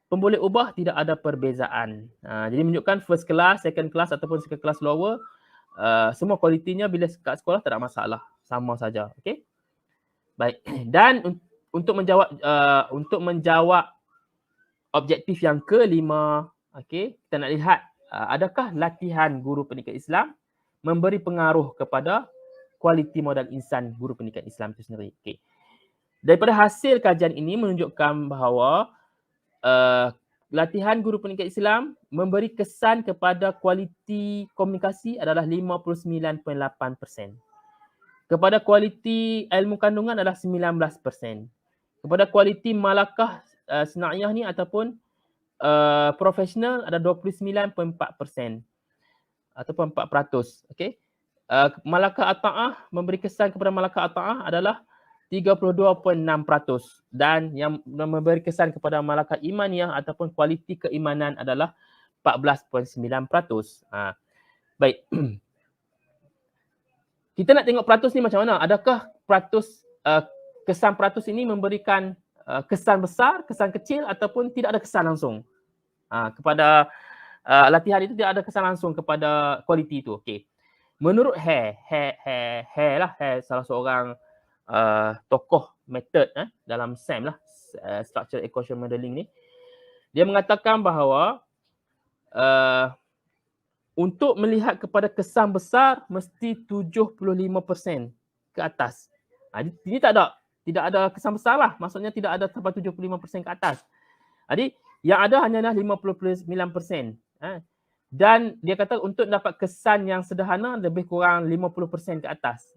C: pemboleh ubah tidak ada perbezaan. Jadi menunjukkan first class, second class ataupun second class lower, semua kualitinya bila kat sekolah tak ada masalah, sama saja. Okey. Baik. Dan untuk menjawab objektif yang kelima, okey, kita nak lihat adakah latihan guru pendidikan Islam memberi pengaruh kepada kualiti modal insan guru pendidikan Islam itu sendiri. Okey. Daripada hasil kajian ini menunjukkan bahawa latihan guru pendidikan Islam memberi kesan kepada kualiti komunikasi adalah 59.8%. Kepada kualiti ilmu kandungan adalah 19%. Kepada kualiti malakah Sinaiyah ni ataupun profesional ada 29.4% ataupun 4%. Okey. Malakah At-Ta'ah memberi kesan kepada malakah At-Ta'ah adalah 32.6%, dan yang memberi kesan kepada malakah Imaniyah ataupun kualiti keimanan adalah 14.9%. Baik. Kita nak tengok peratus ni macam mana? Adakah peratus kesan peratus ini memberikan kesan besar, kesan kecil ataupun tidak ada kesan langsung? Kepada latihan itu tidak ada kesan langsung kepada kualiti itu. Okey. Menurut Hare salah seorang tokoh method dalam SEM lah, Structural Equation Modeling ni, dia mengatakan bahawa untuk melihat kepada kesan besar mesti 75% ke atas. Ini tidak ada kesan besar lah, maksudnya tidak ada sampai 75% ke atas. Jadi yang ada hanyalah 59%. Dan dia kata untuk dapat kesan yang sederhana lebih kurang 50% ke atas.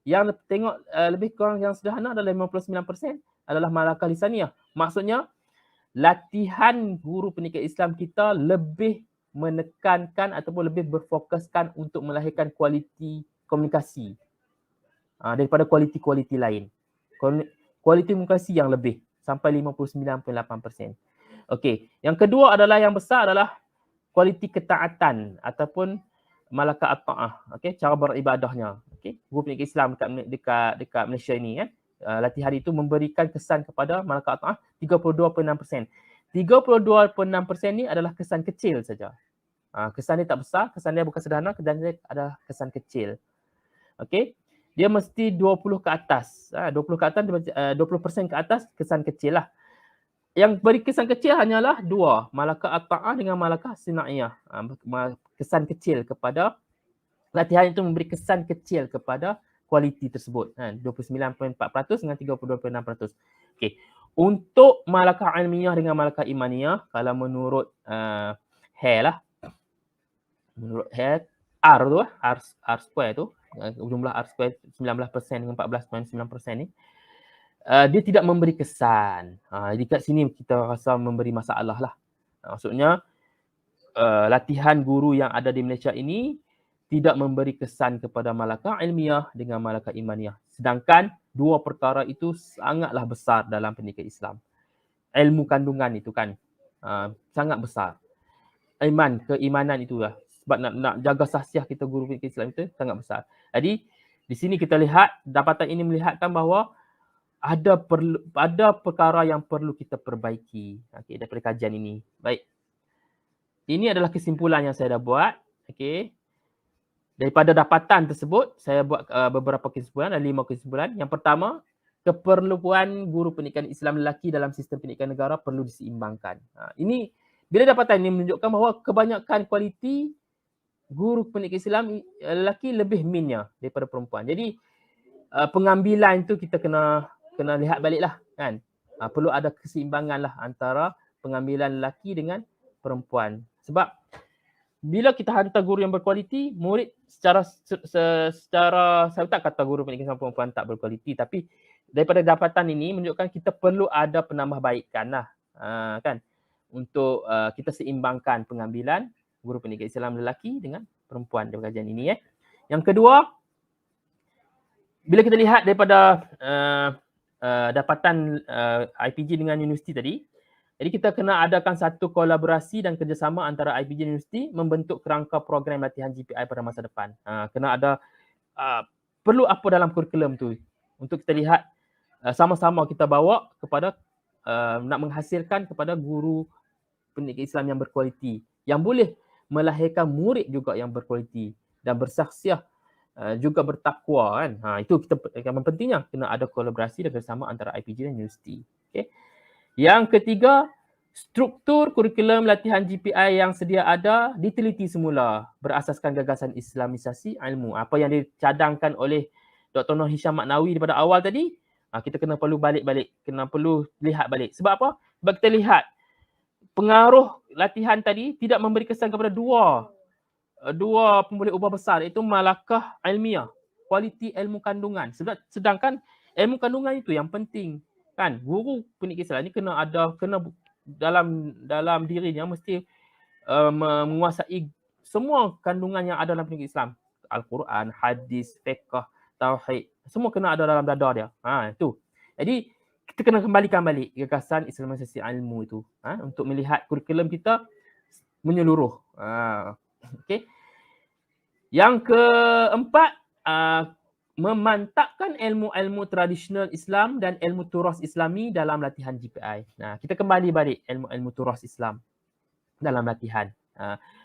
C: Yang tengok lebih kurang yang sederhana adalah 59% adalah malakah lisaniyah. Maksudnya latihan guru pendidikan Islam kita lebih menekankan ataupun lebih berfokuskan untuk melahirkan kualiti komunikasi daripada kualiti-kualiti lain. Kualiti komunikasi yang lebih sampai 59.8%. Okey, yang kedua adalah yang besar adalah kualiti ketaatan ataupun malakah At-Ta'ah. Okey, cara beribadahnya. Okey, guru pendidikan Islam dekat Malaysia ini kan. Latihan itu memberikan kesan kepada malakah At-Ta'ah 32.6%. 32.6% ni adalah kesan kecil saja. Kesan dia tak besar, kesan dia bukan sederhana, kesan dia ada kesan kecil. Okey. Dia mesti 20 ke atas. 20 ke atas 20% ke atas kesan kecil lah. Yang beri kesan kecil hanyalah dua, malakah At-Ta'ah dengan malakah Sinaiyah. Kesan kecil kepada latihan itu memberi kesan kecil kepada kualiti tersebut. 29.4% dengan 32.6%. Okey. Untuk malakah ilmiah dengan malakah Imaniyah, kalau menurut Hare lah, menurut Hare, R tu R square tu, jumlah R square 19% dengan 14.9% ni, dia tidak memberi kesan. Jadi kat sini kita rasa memberi masalah lah. Maksudnya latihan guru yang ada di Malaysia ini tidak memberi kesan kepada malakah ilmiah dengan malakah Imaniyah. Sedangkan dua perkara itu sangatlah besar dalam pendidikan Islam. Ilmu kandungan itu kan sangat besar. Keimanan itu lah. Sebab nak jaga sahsiah kita guru pendidikan Islam itu sangat besar. Jadi di sini kita lihat, dapatan ini melihatkan bahawa ada perkara yang perlu kita perbaiki daripada kajian ini. Baik. Ini adalah kesimpulan yang saya dah buat. Okey. Daripada dapatan tersebut, saya buat beberapa kesimpulan, ada 5 kesimpulan. Yang pertama, keperluan guru pendidikan Islam lelaki dalam sistem pendidikan negara perlu diseimbangkan. Ini bila dapatan ini menunjukkan bahawa kebanyakan kualiti guru pendidikan Islam lelaki lebih minnya daripada perempuan. Jadi pengambilan tu kita kena lihat baliklah kan. Perlu ada keseimbangan lah antara pengambilan lelaki dengan perempuan. Sebab bila kita hantar guru yang berkualiti, murid secara saya tak kata guru pendidikan Islam perempuan tak berkualiti, tapi daripada dapatan ini menunjukkan kita perlu ada penambahbaikan lah kan, untuk kita seimbangkan pengambilan guru pendidikan Islam lelaki dengan perempuan dalam kajian ini. Yang kedua, bila kita lihat daripada dapatan IPG dengan universiti tadi, jadi kita kena adakan satu kolaborasi dan kerjasama antara IPG dan universiti membentuk kerangka program latihan GPI pada masa depan. Kena ada perlu apa dalam kurikulum tu untuk kita lihat sama-sama kita bawa kepada nak menghasilkan kepada guru pendidikan Islam yang berkualiti, yang boleh melahirkan murid juga yang berkualiti dan bersaksiah juga bertakwa kan. Itu kita yang pentingnya kena ada kolaborasi dan kerjasama antara IPG dan universiti. Okay. Yang ketiga, struktur kurikulum latihan GPI yang sedia ada diteliti semula berasaskan gagasan Islamisasi ilmu. Apa yang dicadangkan oleh Dr. Nur Hisham Maknawi daripada awal tadi, kita kena perlu balik-balik, kena perlu lihat balik. Sebab apa? Sebab kita lihat pengaruh latihan tadi tidak memberi kesan kepada dua pemboleh ubah besar, iaitu malakah ilmiah, kualiti ilmu kandungan. Sedangkan ilmu kandungan itu yang penting. Kan, guru pendidikan Islam ni kena dalam dirinya mesti menguasai semua kandungan yang ada dalam pendidikan Islam. Al-Quran, hadis, fiqh, tauhid, semua kena ada dalam dada dia. Itu. Jadi kita kena kembalikan balik gagasan Islamisasi ilmu itu untuk melihat kurikulum kita menyeluruh. Okey. Yang keempat, memantapkan ilmu-ilmu tradisional Islam dan ilmu turas Islami dalam latihan GPI. Kita kembali balik ilmu-ilmu turas Islam dalam latihan.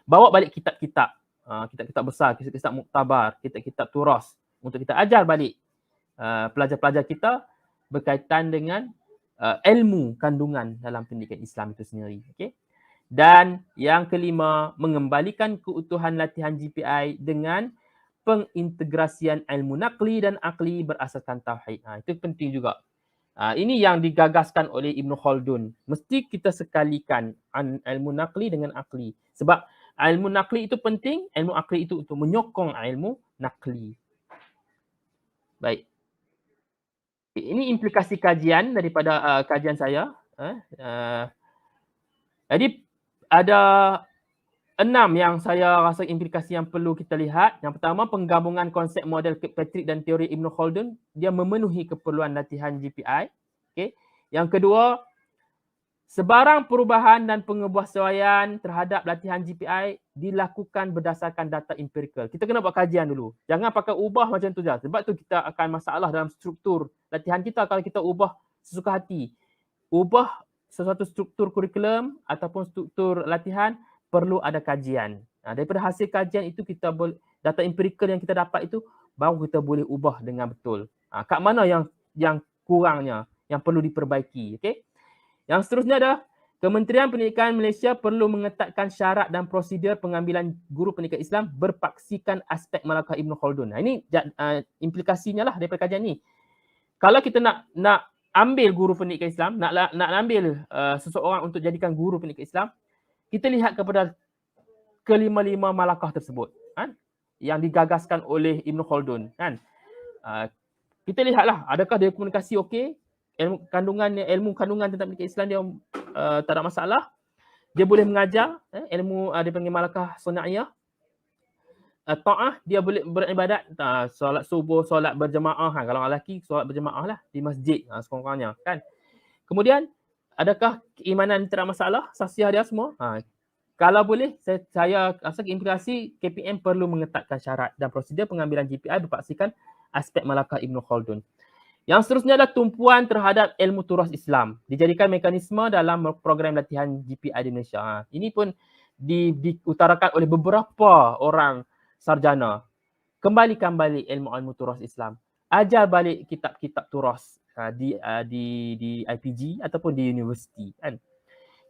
C: Bawa balik kitab-kitab, kitab-kitab besar, kitab-kitab muktabar, kitab-kitab turas untuk kita ajar balik pelajar-pelajar kita berkaitan dengan ilmu kandungan dalam pendidikan Islam itu sendiri. Okay? Dan yang kelima, mengembalikan keutuhan latihan GPI dengan pengintegrasian ilmu naqli dan akli berasaskan tauhid. Itu penting juga. Ini yang digagaskan oleh Ibn Khaldun. Mesti kita sekalikan ilmu naqli dengan akli. Sebab ilmu naqli itu penting, ilmu akli itu untuk menyokong ilmu naqli. Baik. Ini implikasi kajian daripada kajian saya. Jadi ada 6 yang saya rasa implikasi yang perlu kita lihat. Yang pertama, penggabungan konsep model Kirkpatrick dan teori Ibn Khaldun, dia memenuhi keperluan latihan GPI. Okay. Yang kedua, sebarang perubahan dan pengebuahsuaian terhadap latihan GPI dilakukan berdasarkan data empirikal. Kita kena buat kajian dulu. Jangan pakai ubah macam tu je. Sebab tu kita akan masalah dalam struktur latihan kita kalau kita ubah sesuka hati. Ubah sesuatu struktur kurikulum ataupun struktur latihan, perlu ada kajian. Daripada hasil kajian itu kita boleh, data empirikal yang kita dapat itu baru kita boleh ubah dengan betul. Kat mana yang kurangnya, yang perlu diperbaiki. Okay? Yang seterusnya adalah Kementerian Pendidikan Malaysia perlu mengetatkan syarat dan prosedur pengambilan guru pendidikan Islam berpaksikan aspek malakah Ibn Khaldun. Ini implikasinya lah daripada kajian ni. Kalau kita nak ambil guru pendidikan Islam, nak ambil seseorang untuk jadikan guru pendidikan Islam, kita lihat kepada kelima-lima malakah tersebut yang digagaskan oleh Ibn Khaldun. Kita lihatlah adakah dia komunikasi okey, ilmu kandungan tentang pendidikan Islam dia tak ada masalah. Dia boleh mengajar ilmu dia panggil malakah sunaiyah. ta'ah dia boleh beribadat, solat subuh, solat berjemaah, kalau lelaki solat berjemaah lah di masjid, sekurang-kurangnya kan. Kemudian adakah keimanan tidak masalah, sasiah dia semua? Kalau boleh, saya rasa implikasi KPM perlu mengetatkan syarat dan prosedur pengambilan GPI berpaksikan aspek Malakah Ibn Khaldun. Yang seterusnya adalah tumpuan terhadap ilmu turas Islam. Dijadikan mekanisme dalam program latihan GPI di Malaysia. Ini pun diutarakan oleh beberapa orang sarjana. Kembalikan balik ilmu turas Islam. Ajar balik kitab-kitab turas di IPG ataupun di universiti. Kan?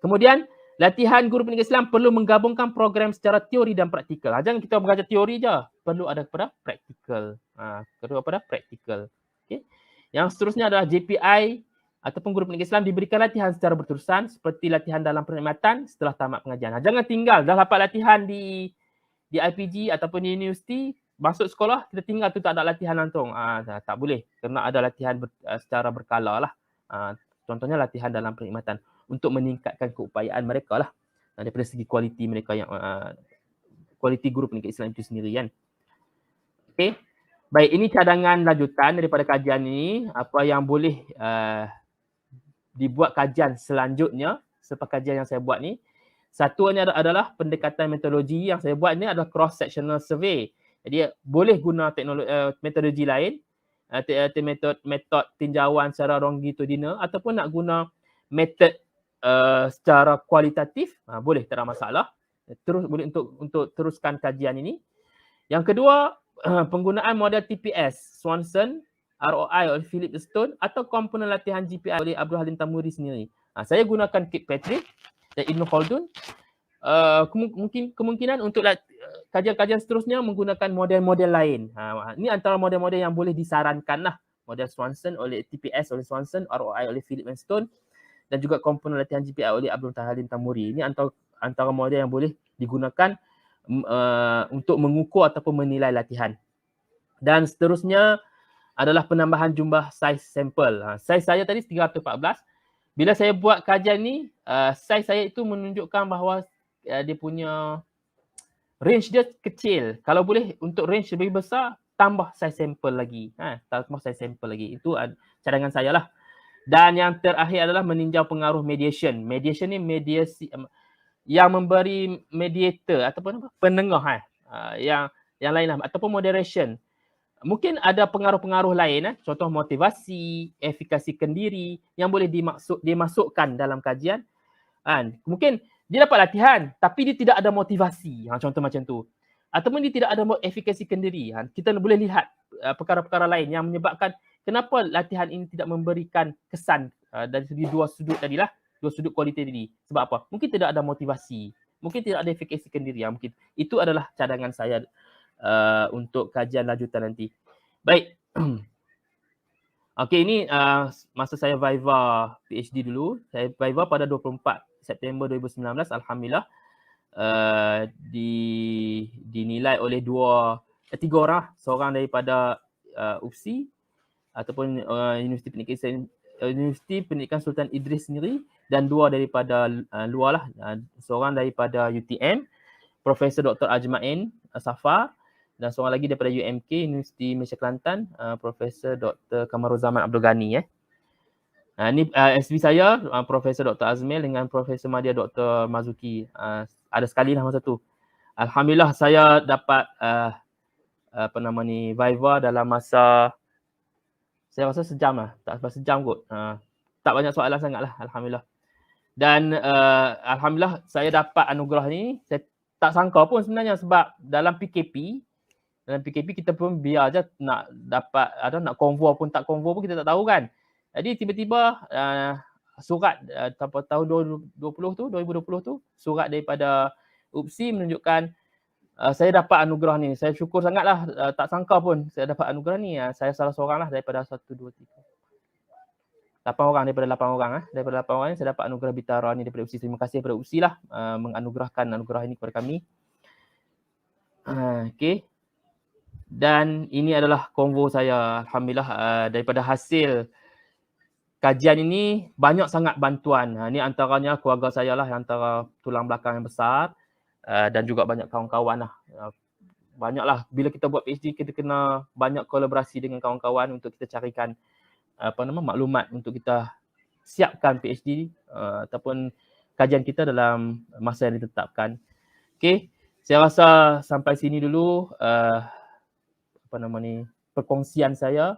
C: Kemudian, latihan guru pendidikan Islam perlu menggabungkan program secara teori dan praktikal. Jangan kita belajar teori je. Perlu ada kepada praktikal. Perlu kepada praktikal. Okay. Yang seterusnya adalah JPI ataupun guru pendidikan Islam diberikan latihan secara berterusan seperti latihan dalam perkhidmatan setelah tamat pengajian. Jangan tinggal dah dapat latihan di IPG ataupun di universiti, masuk sekolah kita tinggal tu tak ada latihan langsung. Tak boleh. Kena ada latihan secara berkala lah. Contohnya latihan dalam perkhidmatan untuk meningkatkan keupayaan mereka lah daripada segi kualiti mereka yang kualiti guru pendidikan Islam itu sendiri kan. Okey. Baik, ini cadangan lanjutan daripada kajian ini. Apa yang boleh dibuat kajian selanjutnya selepas kajian yang saya buat ni. Satunya adalah pendekatan metodologi yang saya buat ni adalah cross sectional survey. Jadi boleh guna metodologi lain, metod tinjauan secara longitudinal ataupun nak guna metod secara kualitatif, boleh, tak ada masalah. Terus boleh untuk teruskan kajian ini. Yang kedua, penggunaan model TPS, Swanson, ROI oleh Philip Stone atau komponen latihan GPI oleh Abdul Halim Tamuri sendiri. Saya gunakan Kirkpatrick dan Ibn Khaldun. Kemungkinan untuk kajian-kajian seterusnya menggunakan model-model lain. Ini antara model-model yang boleh disarankan lah. Model Swanson oleh TPS oleh Swanson, ROI oleh Philip Stone dan juga komponen latihan GPI oleh Abdul Halim Tamuri. Ini antara model yang boleh digunakan untuk mengukur ataupun menilai latihan. Dan seterusnya adalah penambahan jumlah saiz sampel. Saiz saya tadi 314. Bila saya buat kajian ni, saiz saya itu menunjukkan bahawa dia punya range dia kecil. Kalau boleh untuk range lebih besar, tambah saiz sampel lagi. Tambah saiz sampel lagi. Itu cadangan saya lah. Dan yang terakhir adalah meninjau pengaruh mediation. Mediation ni mediasi yang memberi mediator ataupun penengah yang lain lah, ataupun moderation. Mungkin ada pengaruh-pengaruh lain, contoh motivasi, efikasi kendiri yang boleh dimasukkan dalam kajian. Mungkin dia dapat latihan tapi dia tidak ada motivasi, contoh macam tu. Ataupun dia tidak ada efikasi kendiri. Kita boleh lihat perkara-perkara lain yang menyebabkan kenapa latihan ini tidak memberikan kesan dari segi dua sudut tadilah, dua sudut kualiti tadi. Sebab apa? Mungkin tidak ada motivasi, mungkin tidak ada efikasi kendiri. Mungkin itu adalah cadangan saya untuk kajian lanjutan nanti. Baik. Okey, ini masa saya Viva PhD dulu. Saya Viva pada 24 September 2019. Alhamdulillah dinilai oleh tiga orang. Seorang daripada UPSI ataupun Universiti Pendidikan Sultan Idris sendiri dan dua daripada luar lah. Seorang daripada UTM, Profesor Dr. Ajmain Safar, dan seorang lagi daripada UMK, Universiti Malaysia Kelantan, Profesor Dr. Kamaruzaman Abdul Ghani. Ini SB saya, Profesor Dr. Azmil dengan Profesor Madya Dr. Mazuki. Ada sekali lah masa tu. Alhamdulillah saya dapat Viva dalam masa, saya rasa sejam lah. Tak sampai sejam kot. Tak banyak soalan sangat lah. Alhamdulillah. Dan Alhamdulillah saya dapat anugerah ni. Saya tak sangka pun sebenarnya sebab dalam PKP kita pun biar je nak dapat, nak konvo pun tak konvo pun kita tak tahu kan. Jadi tiba-tiba surat tahun 2020 tu, surat daripada UPSI menunjukkan saya dapat anugerah ni. Saya syukur sangatlah, tak sangka pun saya dapat anugerah ni. Saya salah seorang lah daripada 1, 2, 3. 8 orang daripada 8 orang. Daripada 8 orang ni saya dapat anugerah Bintara ni daripada UPSI. Terima kasih kepada UPSI lah menganugerahkan anugerah ini kepada kami. Okey. Dan ini adalah konvo saya. Alhamdulillah daripada hasil kajian ini banyak sangat bantuan. Ini antaranya keluarga saya lah, antara tulang belakang yang besar, dan juga banyak kawan-kawan lah. banyaklah bila kita buat PhD kita kena banyak kolaborasi dengan kawan-kawan untuk kita carikan maklumat untuk kita siapkan PhD ataupun kajian kita dalam masa yang ditetapkan. Okey, saya rasa sampai sini dulu perkongsian saya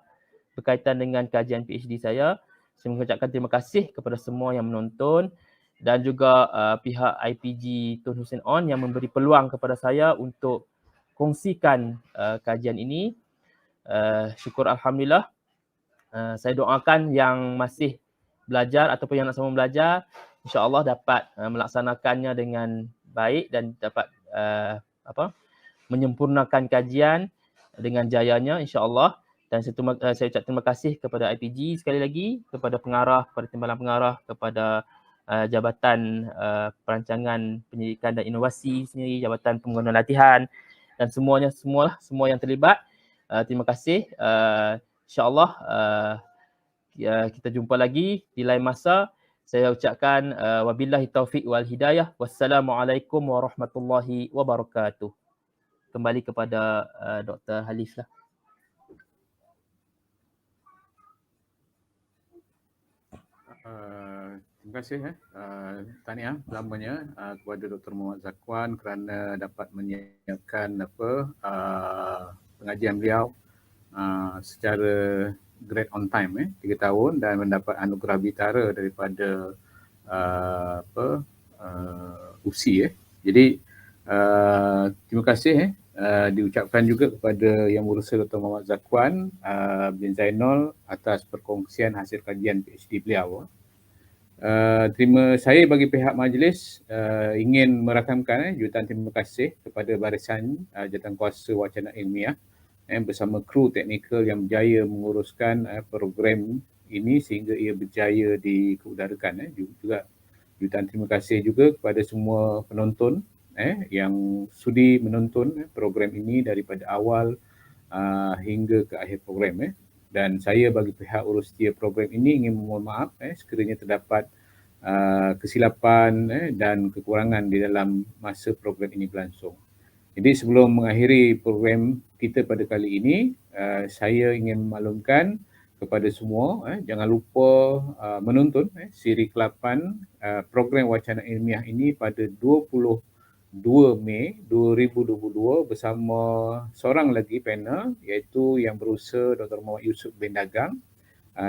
C: berkaitan dengan kajian PhD saya. Saya mengucapkan terima kasih kepada semua yang menonton dan juga pihak IPG Tun Hussein On yang memberi peluang kepada saya untuk kongsikan kajian ini. Syukur Alhamdulillah. Saya doakan yang masih belajar ataupun yang nak sambung belajar, insya-Allah dapat melaksanakannya dengan baik dan dapat menyempurnakan kajian dengan jayanya, insya-Allah. Dan saya ucap terima kasih kepada IPG sekali lagi, kepada pengarah, kepada timbalan pengarah, kepada Jabatan Perancangan Pendidikan dan Inovasi sendiri, Jabatan Pengguna Latihan dan semua yang terlibat. Terima kasih. InsyaAllah kita jumpa lagi di lain masa. Saya ucapkan wabillahi taufiq wal hidayah. Wassalamualaikum warahmatullahi wabarakatuh. Kembali kepada Dr. Halif lah.
B: Terima kasih tahniah lamanya kepada Dr. Muhammad Zakwan kerana dapat menyiapkan pengajian beliau secara grade on time 3 tahun dan mendapat anugerah Bintara daripada USI. Jadi terima kasih diucapkan juga kepada Yang Berusaha Dr. Muhammad Zakwan bin Zainal atas perkongsian hasil kajian PhD beliau. Saya bagi pihak majlis ingin merakamkan jutaan terima kasih kepada barisan Jawatankuasa Wacana Ilmiah bersama kru teknikal yang berjaya menguruskan program ini sehingga ia berjaya dikeudarakan. Juga jutaan terima kasih juga kepada semua penonton yang sudi menonton program ini daripada awal hingga ke akhir program. Dan saya bagi pihak urus setia program ini ingin memohon maaf sekiranya terdapat kesilapan dan kekurangan di dalam masa program ini berlangsung. Jadi sebelum mengakhiri program kita pada kali ini, saya ingin memaklumkan kepada semua, jangan lupa menonton siri ke-8 program Wacana Ilmiah ini pada 22 Mei 2022 bersama seorang lagi panel iaitu Yang Berusaha Dr. Muhammad Yusuf bin Dagang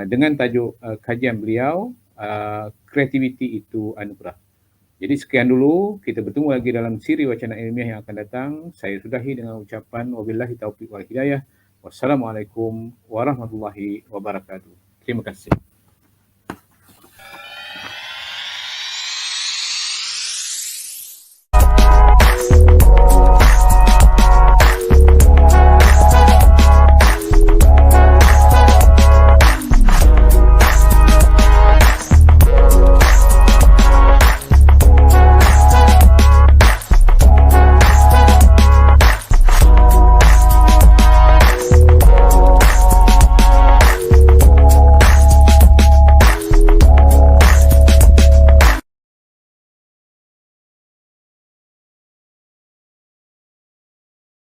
B: dengan tajuk kajian beliau Kreativiti itu Anugerah. Jadi sekian dulu, kita bertemu lagi dalam siri Wacana Ilmiah yang akan datang. Saya sudahi dengan ucapan wabillahi taufiq wal hidayah. Wassalamualaikum warahmatullahi wabarakatuh. Terima kasih.